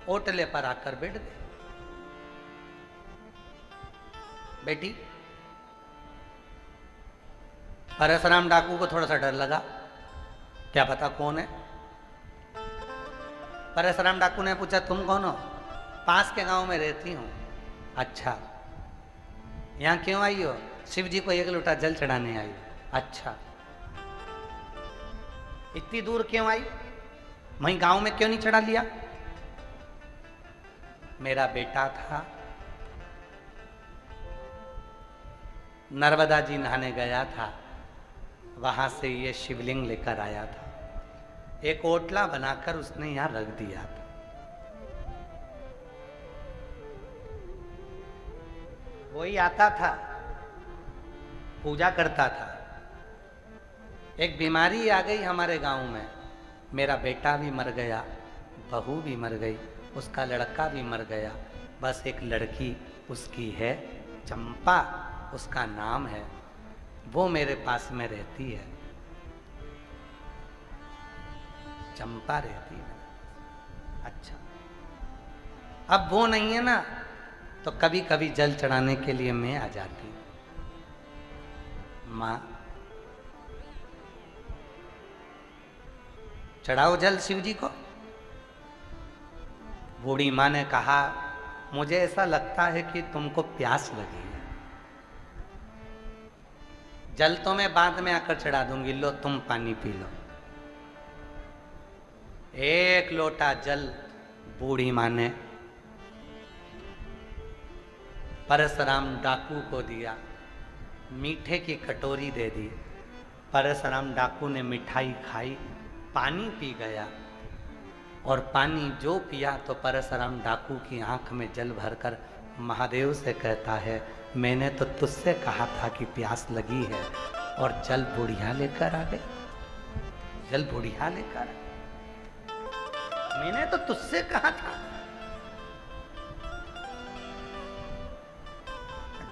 ओटले पर आकर बैठ गई। बेटी, परशुराम डाकू को थोड़ा सा डर लगा, क्या पता कौन है। परशुराम डाकू ने पूछा, तुम कौन हो? पास के गांव में रहती हूं। अच्छा, यहां क्यों आई हो? शिव जी को एक लोटा जल चढ़ाने आई। अच्छा, इतनी दूर क्यों आई? वहीं गांव में क्यों नहीं चढ़ा लिया? मेरा बेटा था, नर्मदा जी नहाने गया था, वहां से ये शिवलिंग लेकर आया था, एक ओटला बनाकर उसने यहां रख दिया था। वही आता था, पूजा करता था। एक बीमारी आ गई हमारे गांव में, मेरा बेटा भी मर गया, बहू भी मर गई, उसका लड़का भी मर गया, बस एक लड़की उसकी है, चंपा उसका नाम है, वो मेरे पास में रहती है, चंपा रहती है। अच्छा, अब वो नहीं है ना, तो कभी कभी जल चढ़ाने के लिए मैं आ जाती हूँ। माँ, चढ़ाओ जल शिव जी को। बूढ़ी माँ ने कहा, मुझे ऐसा लगता है कि तुमको प्यास लगी है, जल तो मैं बाद में आकर चढ़ा दूंगी, लो तुम पानी पी लो। एक लोटा जल बूढ़ी माँ ने परशुराम डाकू को दिया, मीठे की कटोरी दे दी। परशुराम डाकू ने मिठाई खाई, पानी पी गया, और पानी जो पिया तो परशुराम डाकू की आंख में जल भरकर महादेव से कहता है, मैंने तो तुझसे कहा था कि प्यास लगी है, और जल बुढ़िया लेकर आ गई, जल बुढ़िया लेकर। मैंने तो तुझसे कहा था।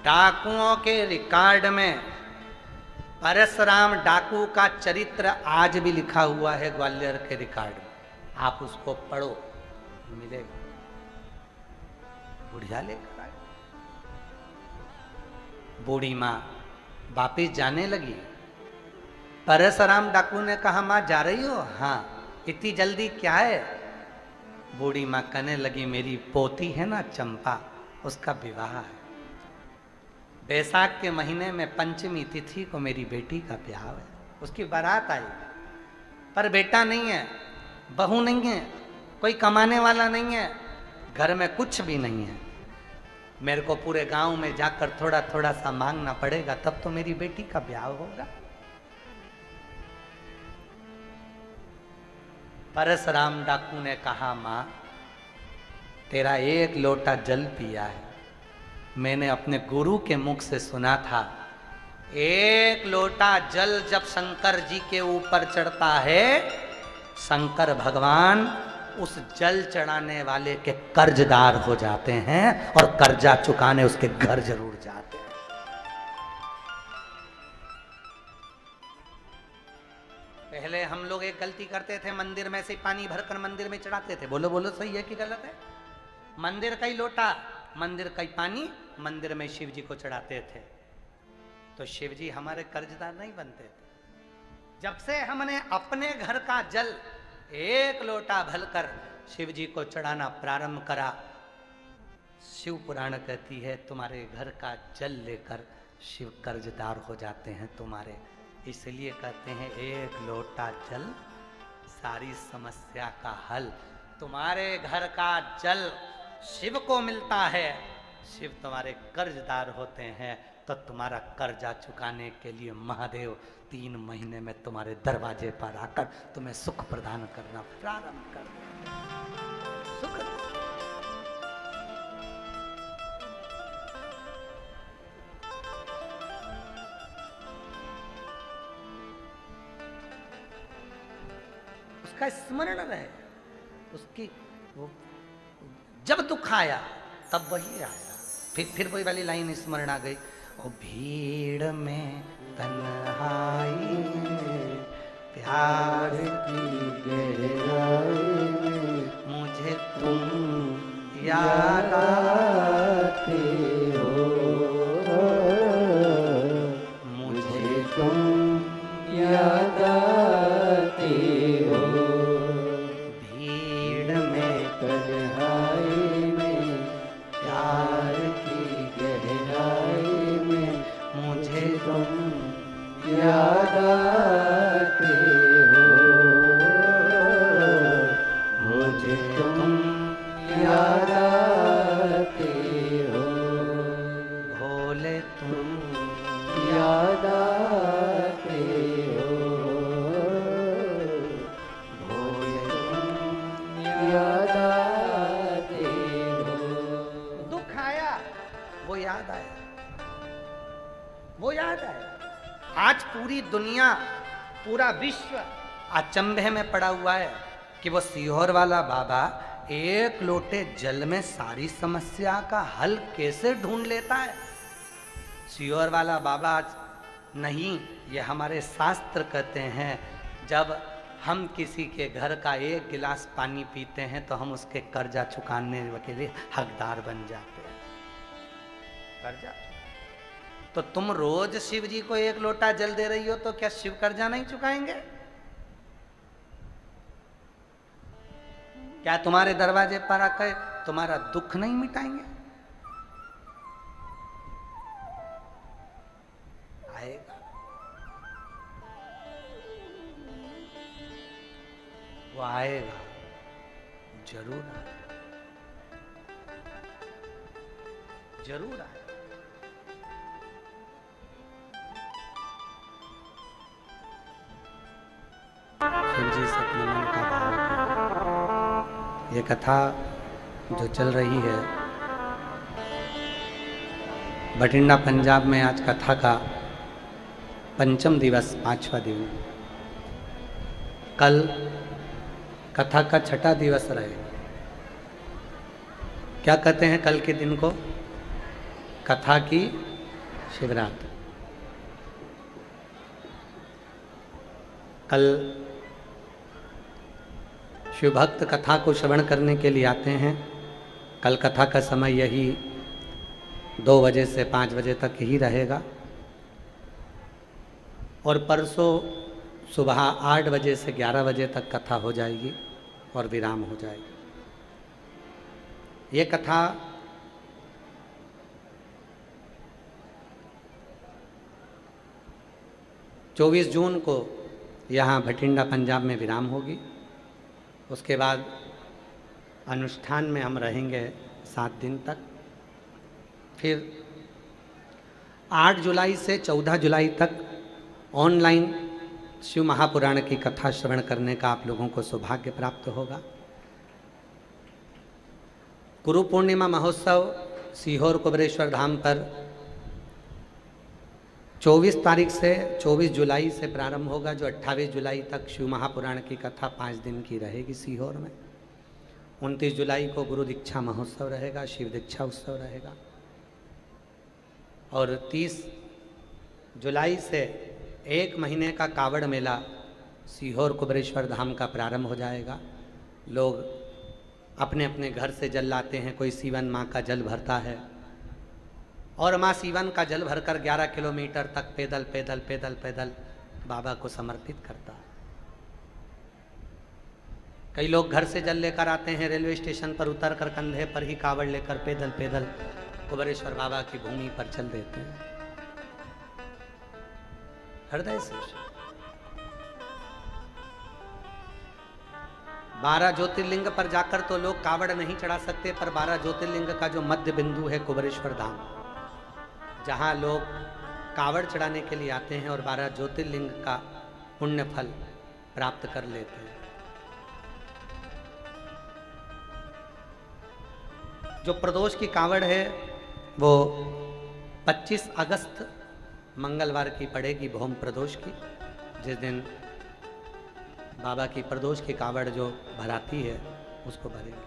डाकुओं के रिकॉर्ड में परशुराम डाकू का चरित्र आज भी लिखा हुआ है ग्वालियर के रिकॉर्ड में, आप उसको पढ़ो, मिलेगा। बुढ़िया लेकर आए। बूढ़ी माँ वापिस जाने लगी। परशुराम डाकू ने कहा, माँ जा रही हो? हाँ। इतनी जल्दी क्या है? बूढ़ी माँ कहने लगी, मेरी पोती है ना चंपा, उसका विवाह है, बैसाख के महीने में पंचमी तिथि को मेरी बेटी का ब्याह है। उसकी बारात आई, पर बेटा नहीं है, बहू नहीं है, कोई कमाने वाला नहीं है, घर में कुछ भी नहीं है। मेरे को पूरे गांव में जाकर थोड़ा थोड़ा सा मांगना पड़ेगा, तब तो मेरी बेटी का ब्याह होगा। परशुराम डाकू ने कहा, मां तेरा एक लोटा जल पिया है, मैंने अपने गुरु के मुख से सुना था, एक लोटा जल जब शंकर जी के ऊपर चढ़ता है, शंकर भगवान उस जल चढ़ाने वाले के कर्जदार हो जाते हैं और कर्जा चुकाने उसके घर जरूर जाते हैं। पहले हम लोग एक गलती करते थे, मंदिर में से पानी भरकर मंदिर में चढ़ाते थे। बोलो बोलो, सही है कि गलत है? मंदिर का ही लोटा, मंदिर का ही पानी मंदिर में शिव जी को चढ़ाते थे, तो शिव जी हमारे कर्जदार नहीं बनते थे। जब से हमने अपने घर का जल एक लोटा भरकर शिव जी को चढ़ाना प्रारंभ करा, शिव पुराण कहती है तुम्हारे घर का जल लेकर शिव कर्जदार हो जाते हैं तुम्हारे। इसलिए कहते हैं एक लोटा जल सारी समस्या का हल। तुम्हारे घर का जल शिव को मिलता है, शिव तुम्हारे कर्जदार होते हैं, तो तुम्हारा कर्जा चुकाने के लिए महादेव 3 महीने में तुम्हारे दरवाजे पर आकर तुम्हें सुख प्रदान करना प्रारंभ कर दें। सुख उसका स्मरण रहे, उसकी वो जब दुख आया तब वही आया। फिर वही वाली लाइन स्मरण आ गई, ओ भीड़ में तन्हाई में प्यार की गहराई में मुझे तुम याद आते हो, मुझे तुम याद आते हो। भीड़ में तन्हाई में प्यार की गहराई में मुझे तुम याद आते हो, मुझे तुम याद आते हो। भोले तुम याद आते हो, भोले तुम याद आते हो। दुख आया वो याद आया, वो याद आया। आज पूरी दुनिया, पूरा विश्व अचंभे में पड़ा हुआ है कि वो सीहोर वाला बाबा एक लोटे जल में सारी समस्या का हल कैसे ढूंढ लेता है। सीहोर वाला बाबा नहीं, ये हमारे शास्त्र कहते हैं, जब हम किसी के घर का एक गिलास पानी पीते हैं तो हम उसके कर्जा चुकाने के लिए हकदार बन जाते हैं। कर्जा तो तुम रोज शिव जी को एक लोटा जल दे रही हो, तो क्या शिव कर्जा नहीं चुकाएंगे? क्या तुम्हारे दरवाजे पर आकर तुम्हारा दुख नहीं मिटाएंगे? आएगा, वो आएगा, जरूर आएगा, जरूर आएगा। शिव जी सतनंदन का भाव। ये कथा जो चल रही है बठिंडा पंजाब में, आज कथा का 5वां दिवस, 5वां दिन। कल कथा का 6ठा दिवस रहेगा। क्या कहते हैं कल के दिन को? कथा की शिवरात्रि। कल शिव भक्त कथा को श्रवण करने के लिए आते हैं। कल कथा का समय यही 2 बजे से 5 बजे तक ही रहेगा, और परसों सुबह 8 बजे से 11 बजे तक कथा हो जाएगी और विराम हो जाएगी। ये कथा 24 जून को यहाँ भटिंडा पंजाब में विराम होगी। उसके बाद अनुष्ठान में हम रहेंगे 7 दिन तक। फिर 8 जुलाई से 14 जुलाई तक ऑनलाइन शिव महापुराण की कथा श्रवण करने का आप लोगों को सौभाग्य प्राप्त होगा। गुरु पूर्णिमा महोत्सव सीहोर कुबरेश्वर धाम पर 24 तारीख से 24 जुलाई से प्रारंभ होगा, जो 28 जुलाई तक शिव महापुराण की कथा 5 दिन की रहेगी सीहोर में। 29 जुलाई को गुरु दीक्षा महोत्सव रहेगा, शिव दीक्षा उत्सव रहेगा। और 30 जुलाई से 1 महीने का कावड़ मेला सीहोर कुबरेश्वर धाम का प्रारंभ हो जाएगा। लोग अपने अपने घर से जल लाते हैं, कोई सीवन माँ का जल भरता है और माँ सीवन का जल भरकर 11 किलोमीटर तक पैदल पैदल पैदल पैदल बाबा को समर्पित करता है। कई लोग घर से जल लेकर आते हैं, रेलवे स्टेशन पर उतर कर कंधे पर ही कावड़ लेकर पैदल पैदल कुबरेश्वर बाबा की भूमि पर चल देते हैं। हृदय से 12 ज्योतिर्लिंग पर जाकर तो लोग कावड़ नहीं चढ़ा सकते, पर 12 ज्योतिर्लिंग का जो मध्य बिंदु है कुबरेश्वर धाम, जहाँ लोग कावड़ चढ़ाने के लिए आते हैं और 12 ज्योतिर्लिंग का पुण्य फल प्राप्त कर लेते हैं। जो प्रदोष की कावड़ है वो 25 अगस्त मंगलवार की पड़ेगी, भौम प्रदोष की, जिस दिन बाबा की प्रदोष की कावड़ जो भराती है उसको भरेंगे।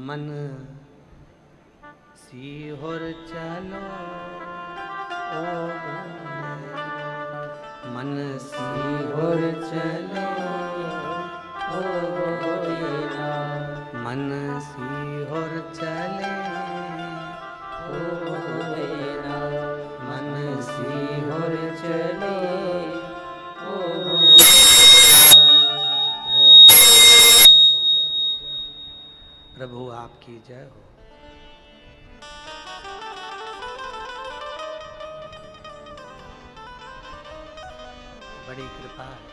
मन सीहोर चलो ओ मन सीहोर चलो ओ मन सीहोर चले ओ मन सीहोर चले प्रभु आपकी जय हो। बड़ी कृपा है।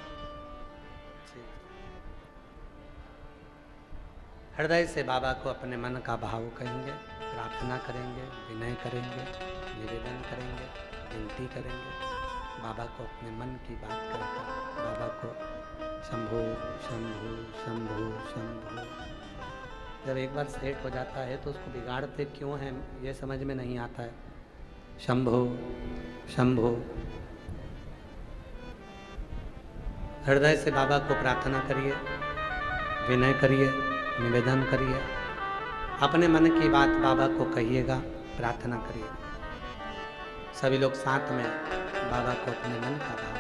हृदय से बाबा को अपने मन का भाव कहेंगे, प्रार्थना करेंगे, विनय करेंगे, निवेदन करेंगे, विनती करेंगे। बाबा को अपने मन की बात करकर बाबा को शंभो शंभो शंभो शंभो। जब एक बार सेट हो जाता है तो उसको बिगाड़ते क्यों हैं ये समझ में नहीं आता है। शंभो शंभो। हृदय से बाबा को प्रार्थना करिए, विनय करिए, निवेदन करिए, अपने मन की बात बाबा को कहिएगा, प्रार्थना करिए। सभी लोग साथ में बाबा को अपने मन का भाव करें।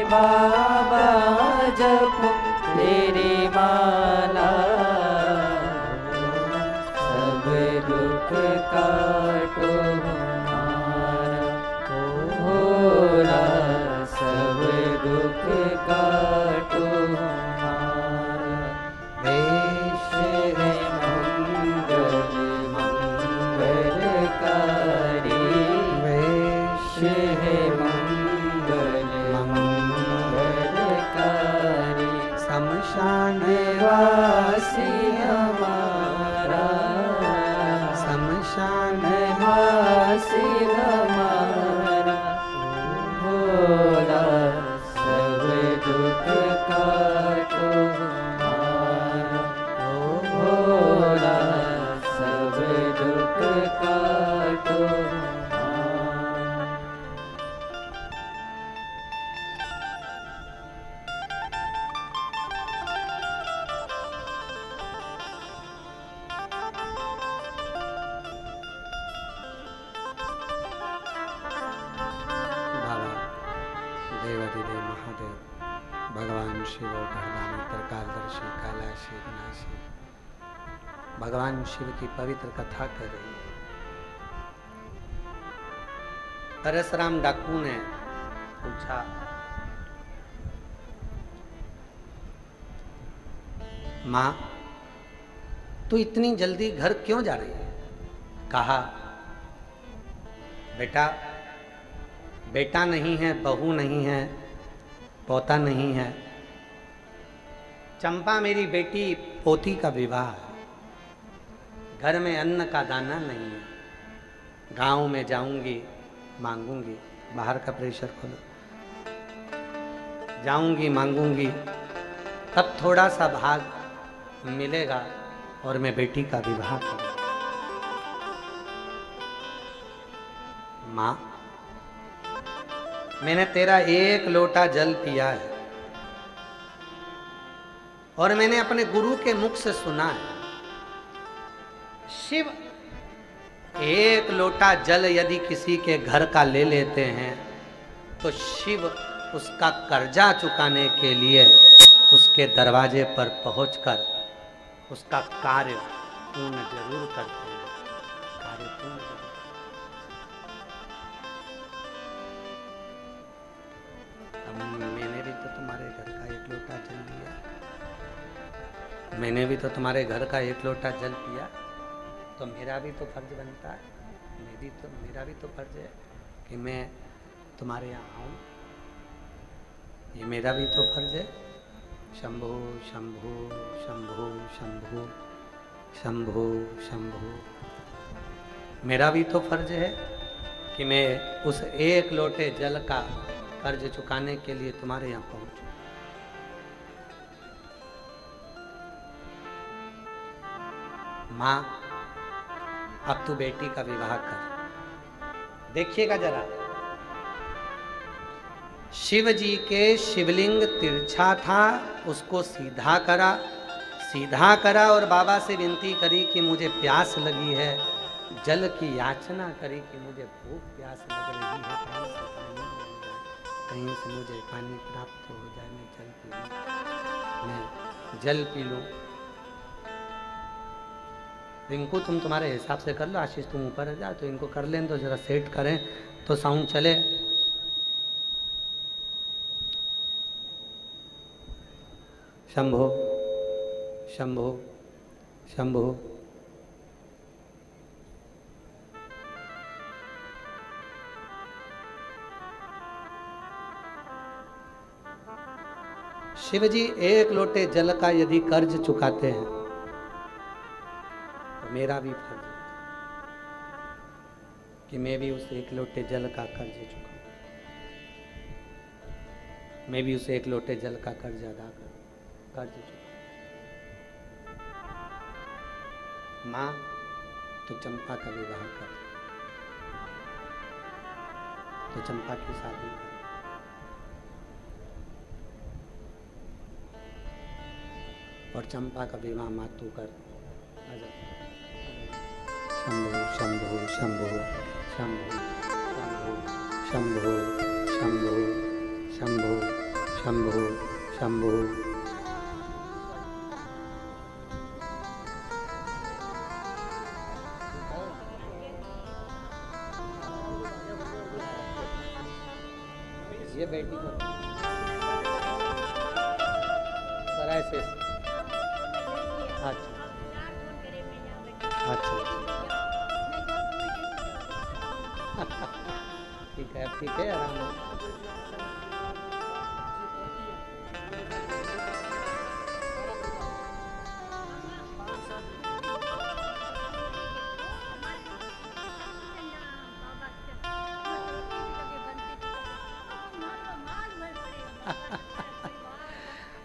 बाबा जप तेरी माला वासी हमारा, शमशान वासी हमारा, भोला सब दुख काटो हमारा, ओ भोला सब दुख काटो हमारा। देवाधिदेव महादेव भगवान शिव घरदानी त्रिकालदर्शी कैलाशी विनाशी भगवान शिव की पवित्र कथा कर रही है। परशुराम डाकू ने पूछा, माँ तू इतनी जल्दी घर क्यों जा रही है? कहा, बेटा बेटा नहीं है, बहू नहीं है, पोता नहीं है, चंपा मेरी बेटी पोती का विवाह है। घर में अन्न का दाना नहीं है। गांव में जाऊंगी मांगूंगी, बाहर का प्रेशर खोलो, जाऊंगी मांगूंगी, तब थोड़ा सा भाग मिलेगा और मैं बेटी का विवाह करूंगा। माँ मैंने तेरा एक लोटा जल पिया है और मैंने अपने गुरु के मुख से सुना है, शिव एक लोटा जल यदि किसी के घर का ले लेते हैं तो शिव उसका कर्जा चुकाने के लिए उसके दरवाजे पर पहुंचकर उसका कार्य पूर्ण जरूर करते हैं। कार्य पूर्ण जरूर। मैंने भी तो तुम्हारे घर का एक लोटा जल लिया, मैंने भी तो तुम्हारे घर का एक लोटा जल पिया, तो मेरा भी तो फर्ज बनता है, मेरा भी तो फर्ज है कि मैं तुम्हारे यहाँ आऊँ। ये मेरा भी तो फर्ज है। शंभो शंभो शंभो शंभो शंभो शंभो, मेरा भी तो फर्ज है कि मैं उस एक लोटे जल का कर्ज चुकाने के लिए तुम्हारे यहाँ पहुंचूं। माँ अब तू बेटी का विवाह कर। देखिएगा जरा, शिव जी के शिवलिंग तिरछा था, उसको सीधा करा और बाबा से विनती करी कि मुझे प्यास लगी है, जल की याचना करी कि मुझे भूख प्यास लग रही है, कहीं से मुझे पानी प्राप्त हो जाए, मैं जल पी लूं। इनको तुम तुम्हारे हिसाब से कर लो, आशीष तुम ऊपर जा, तो इनको कर लें तो जरा सेट करें तो साउंड चले। शंभो शंभो शंभो। शिव जी एक लोटे जल का यदि कर्ज चुकाते हैं तो मेरा भी फर्ज है कि मैं भी उस एक लोटे जल का कर्ज चुकाऊं, मैं भी उस एक लोटे जल का कर्ज अदा करूं, कर्ज चुकाऊं। माँ तो चंपा का विवाह कर, तो चंपा की शादी कर। और चंपा का विवाह मातू कर। शंभो शंभो शंभो शंभो शंभो शंभो शंभो शंभो शंभो। ये बेटी को सराय से। अच्छा अच्छा ठीक है आराम से।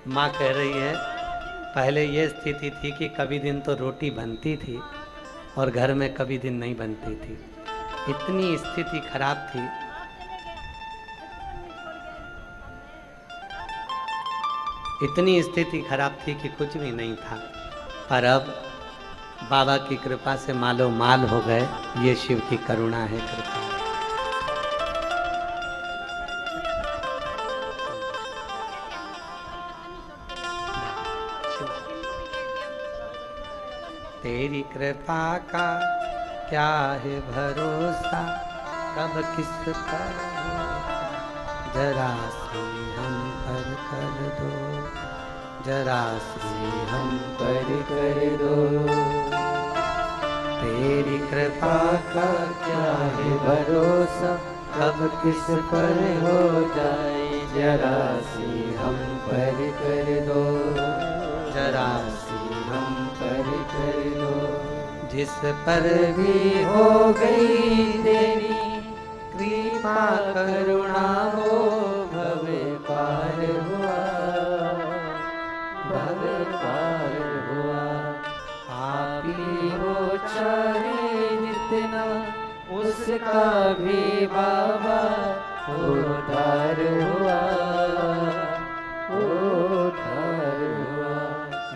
माँ कह रही है पहले ये स्थिति थी कि कभी दिन तो रोटी बनती थी और घर में कभी दिन नहीं बनती थी। इतनी स्थिति खराब थी। इतनी स्थिति खराब थी कि कुछ भी नहीं था। पर अब बाबा की कृपा से मालो माल हो गए। ये शिव की करुणा है, कृपा है। तेरी कृपा का क्या है भरोसा, कब किस पर हो, जरा सी हम पर कर दो, जरा सी हम पर कर दो। तेरी कृपा का क्या है भरोसा, कब किस पर हो जाए, जरा सी हम पर कर दो, जरा सी हम पर कर दो। जिस पर भी हो गई तेरी कृपा करुणा हो, भवे पार हुआ, भवे पार हुआ। पापी हो चाहे जितना, उसका भी बाबा उद्धार हुआ, उद्धार हुआ।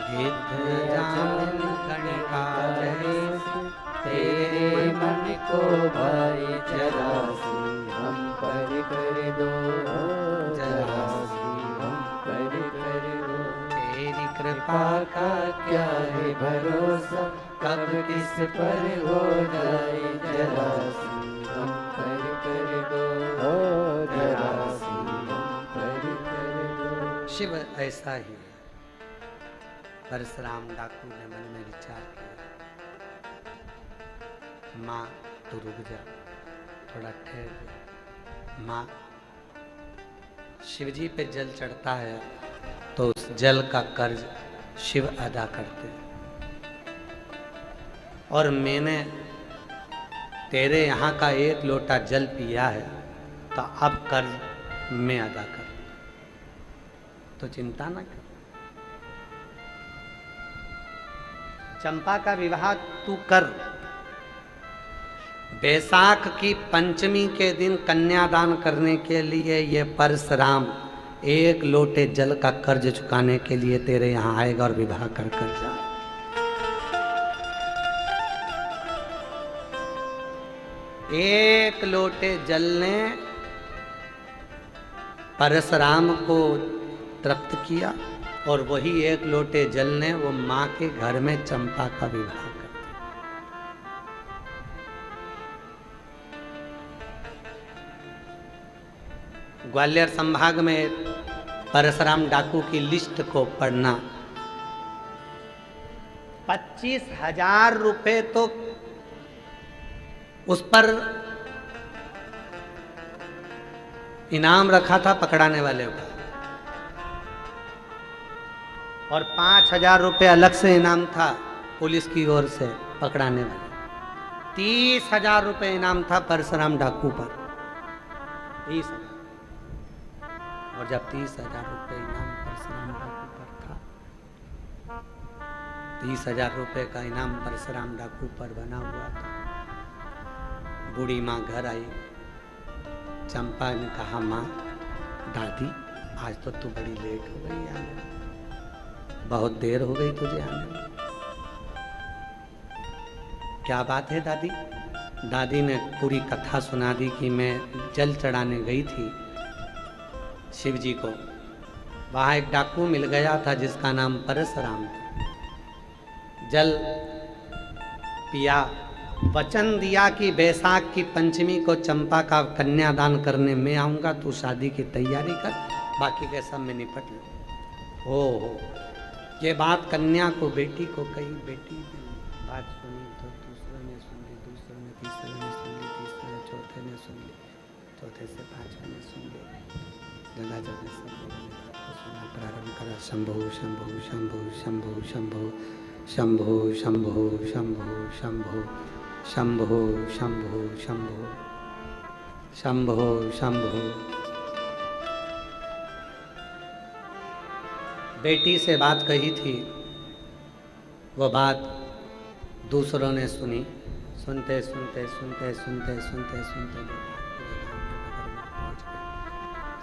गिद्ध जान कणिका जैसे तेरे मन को भाई, जरा सी हम पर कर दो, जरा सी हम पर कर दो। तेरी कृपा का क्या है भरोसा, कब किस पर हो जाए, जरा सी हम पर कर दो, जरा सी हम पर कर दो। शिव ऐसा ही है। परशुराम डाकू ने मन में विचार किया, माँ तू रुक जा, थोड़ा ठहर जा। माँ, शिवजी पे जल चढ़ता है तो उस जल का कर्ज शिव अदा करते हैं, और मैंने तेरे यहाँ का एक लोटा जल पिया है तो अब कर्ज मैं अदा कर, तो चिंता न कर। चंपा का विवाह तू कर। बैसाख की पंचमी के दिन कन्यादान करने के लिए ये परशुराम एक लोटे जल का कर्ज चुकाने के लिए तेरे यहाँ आएगा और विवाह कर कर जाए। एक लोटे जल ने परशुराम को तृप्त किया, और वही एक लोटे जल ने वो माँ के घर में चंपा का विवाह कर दिया। ग्वालियर संभाग में परशुराम डाकू की लिस्ट को पढ़ना, 25,000 रुपए तो उस पर इनाम रखा था पकड़ाने वाले का, और 5,000 रुपए अलग से इनाम था पुलिस की ओर से पकड़ाने वाले। 30,000 रुपए इनाम था परशुराम डाकू पर, 30,000। और जब 30,000 रुपए इनाम परशुराम डाकू पर था, 30,000 रुपए का इनाम परशुराम डाकू पर बना हुआ था, बूढ़ी माँ घर आई। चंपा ने कहा, माँ, दादी, आज तो तू बड़ी लेट हो गई आने में, बहुत देर हो गई तुझे आने में। क्या बात है दादी? दादी ने पूरी कथा सुना दी कि मैं जल चढ़ाने गई थी शिव जी को, वहाँ एक डाकू मिल गया था जिसका नाम परशुराम था। जल पिया, वचन दिया कि बैसाख की पंचमी को चंपा का कन्यादान करने में आऊँगा, तू शादी की तैयारी कर, बाकी के सब में निपट लो। हो ये बात कन्या को, बेटी को कही। बेटी ने बात सुनी तो दूसरे ने सुन ली, दूसरे ने तीसरे ने सुन ली, तीसरे ने चौथे ने सुन ली, चौथे से पांचवे ने सुन ली। जगह जगह सब सुना प्रारंभ करा, शंभो शंभो शंभो शंभो शंभो शंभो शंभो शंभो शंभो शंभो शंभो शंभो शंभो शंभो। बेटी से बात कही थी, वो बात दूसरों ने सुनी। सुनते सुनते सुनते सुनते सुनते सुनते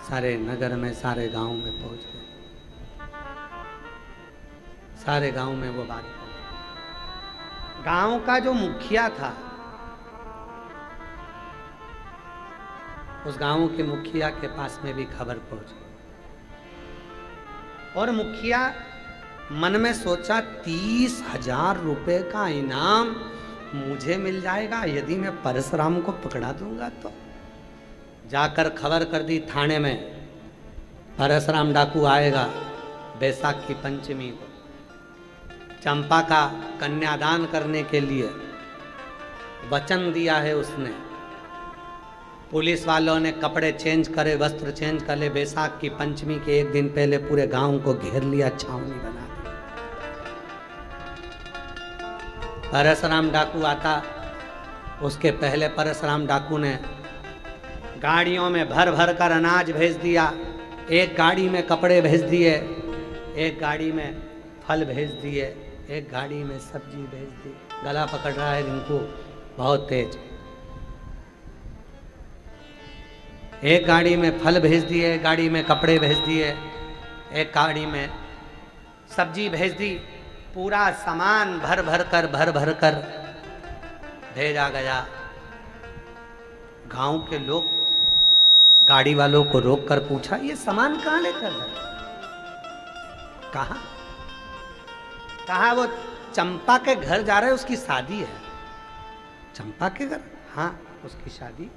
सारे नगर में, सारे गांव में पहुंच गए। सारे गांव में वो बात पहुंच। गांव का जो मुखिया था, उस गांव के मुखिया के पास में भी खबर पहुंच गई। और मुखिया मन में सोचा 30,000 रुपए का इनाम मुझे मिल जाएगा यदि मैं परशुराम को पकड़ा दूंगा। तो जाकर खबर कर दी थाने में, परशुराम डाकू आएगा बैसाख की पंचमी को चंपा का कन्यादान करने के लिए वचन दिया है उसने। पुलिस वालों ने कपड़े चेंज करे, वस्त्र चेंज कर ले। बैसाख की पंचमी के एक दिन पहले पूरे गांव को घेर लिया, छावनी बना दी। परशुराम डाकू आता, उसके पहले परशुराम डाकू ने गाड़ियों में भर भर कर अनाज भेज दिया। एक गाड़ी में कपड़े भेज दिए, एक गाड़ी में फल भेज दिए, एक गाड़ी में सब्जी भेज दी। गला पकड़ रहा है रिंकू बहुत तेज। एक गाड़ी में फल भेज दिए, एक गाड़ी में कपड़े भेज दिए, एक गाड़ी में सब्जी भेज दी। पूरा सामान भर भर कर भेजा गया। गांव के लोग गाड़ी वालों को रोक कर पूछा, ये सामान कहां लेकर गए? कहा वो चंपा के घर जा रहे, उसकी शादी है। चंपा के घर? हाँ, उसकी शादी,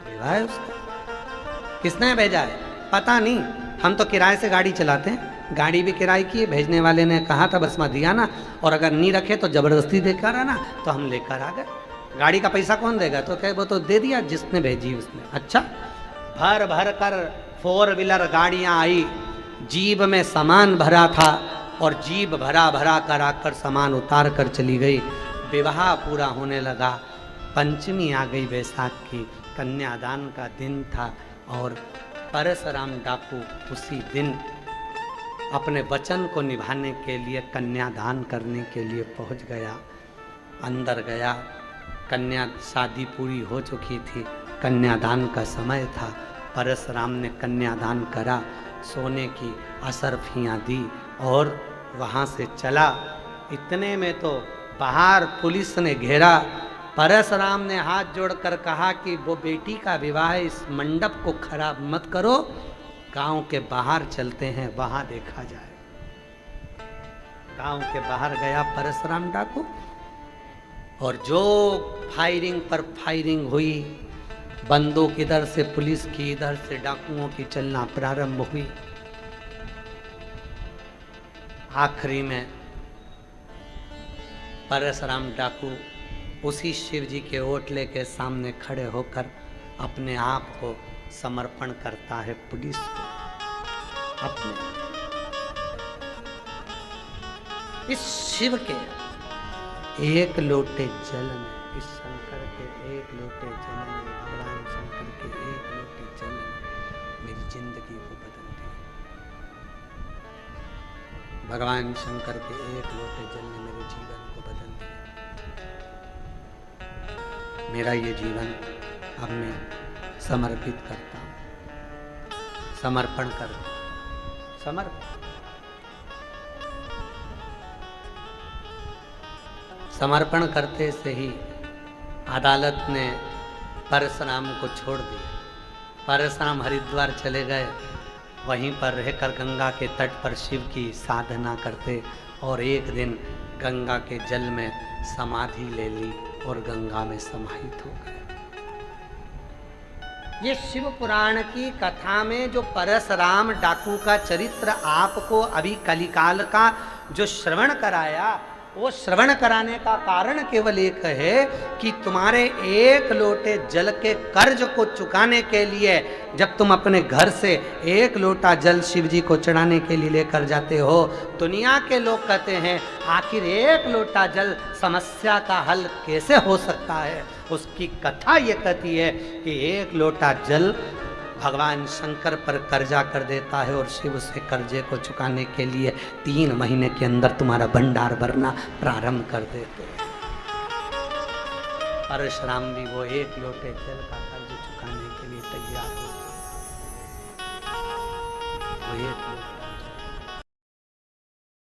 विवाह है उसका। किसने भेजा है? पता नहीं, हम तो किराए से गाड़ी चलाते हैं। गाड़ी भी किराए की है। भेजने वाले ने कहा था बस मत दिया ना, और अगर नहीं रखे तो जबरदस्ती देकर आना। तो हम लेकर आ गए। गाड़ी का पैसा कौन देगा? तो कहे वो तो दे दिया जिसने भेजी उसने। अच्छा, भर भर कर 4 व्हीलर गाड़ियां आई। जीप में सामान भरा था और जीप भरा भरा कर आकर सामान उतार कर चली गई। विवाह पूरा होने लगा। पंचमी आ गई, बैसाख की कन्यादान का दिन था। और परशुराम डाकू उसी दिन अपने वचन को निभाने के लिए, कन्यादान करने के लिए पहुंच गया। अंदर गया, कन्या शादी पूरी हो चुकी थी, कन्यादान का समय था। परशुराम ने कन्यादान करा, सोने की असरफियाँ दी और वहाँ से चला। इतने में तो बाहर पुलिस ने घेरा। परशुराम ने हाथ जोड़कर कहा कि वो बेटी का विवाह है, इस मंडप को खराब मत करो, गांव के बाहर चलते हैं, वहां देखा जाए। गांव के बाहर गया परशुराम डाकू, और जो फायरिंग पर फायरिंग हुई, बंदूक इधर से पुलिस की, इधर से डाकुओं की चलना प्रारंभ हुई। आखिरी में परशुराम डाकू उसी शिव जी के ओटले के सामने खड़े होकर अपने आप को समर्पण करता है पुलिस को। अपने इस शिव के एक लोटे जल में, इस शंकर के एक लोटे जल में, भगवान शंकर के एक लोटे जल में मेरी जिंदगी को बदल दिया। भगवान शंकर के एक लोटे जल ने मेरे जीवन को बदल दिया। मेरा ये जीवन अब मैं समर्पित करता हूँ, समर्पण करता हूँ। समर्पण करते से ही अदालत ने परशुराम को छोड़ दिया। परशुराम हरिद्वार चले गए, वहीं पर रहकर गंगा के तट पर शिव की साधना करते और एक दिन गंगा के जल में समाधि ले ली और गंगा में समाहित हो गए। ये शिव पुराण की कथा में जो परशुराम डाकू का चरित्र आपको अभी कलिकाल का जो श्रवण कराया, वो श्रवण कराने का कारण केवल एक है कि तुम्हारे एक लोटे जल के कर्ज को चुकाने के लिए जब तुम अपने घर से एक लोटा जल शिव जी को चढ़ाने के लिए लेकर जाते हो, दुनिया के लोग कहते हैं आखिर एक लोटा जल समस्या का हल कैसे हो सकता है। उसकी कथा ये कहती है कि एक लोटा जल भगवान शंकर पर कर्जा कर देता है और शिव से कर्जे को चुकाने के लिए 3 महीने के अंदर तुम्हारा भंडार भरना प्रारंभ कर देते हैं। परशुराम भी वो 1 लोटे जल का कर्ज चुकाने के लिए तैयार हो। वो 1 लोटे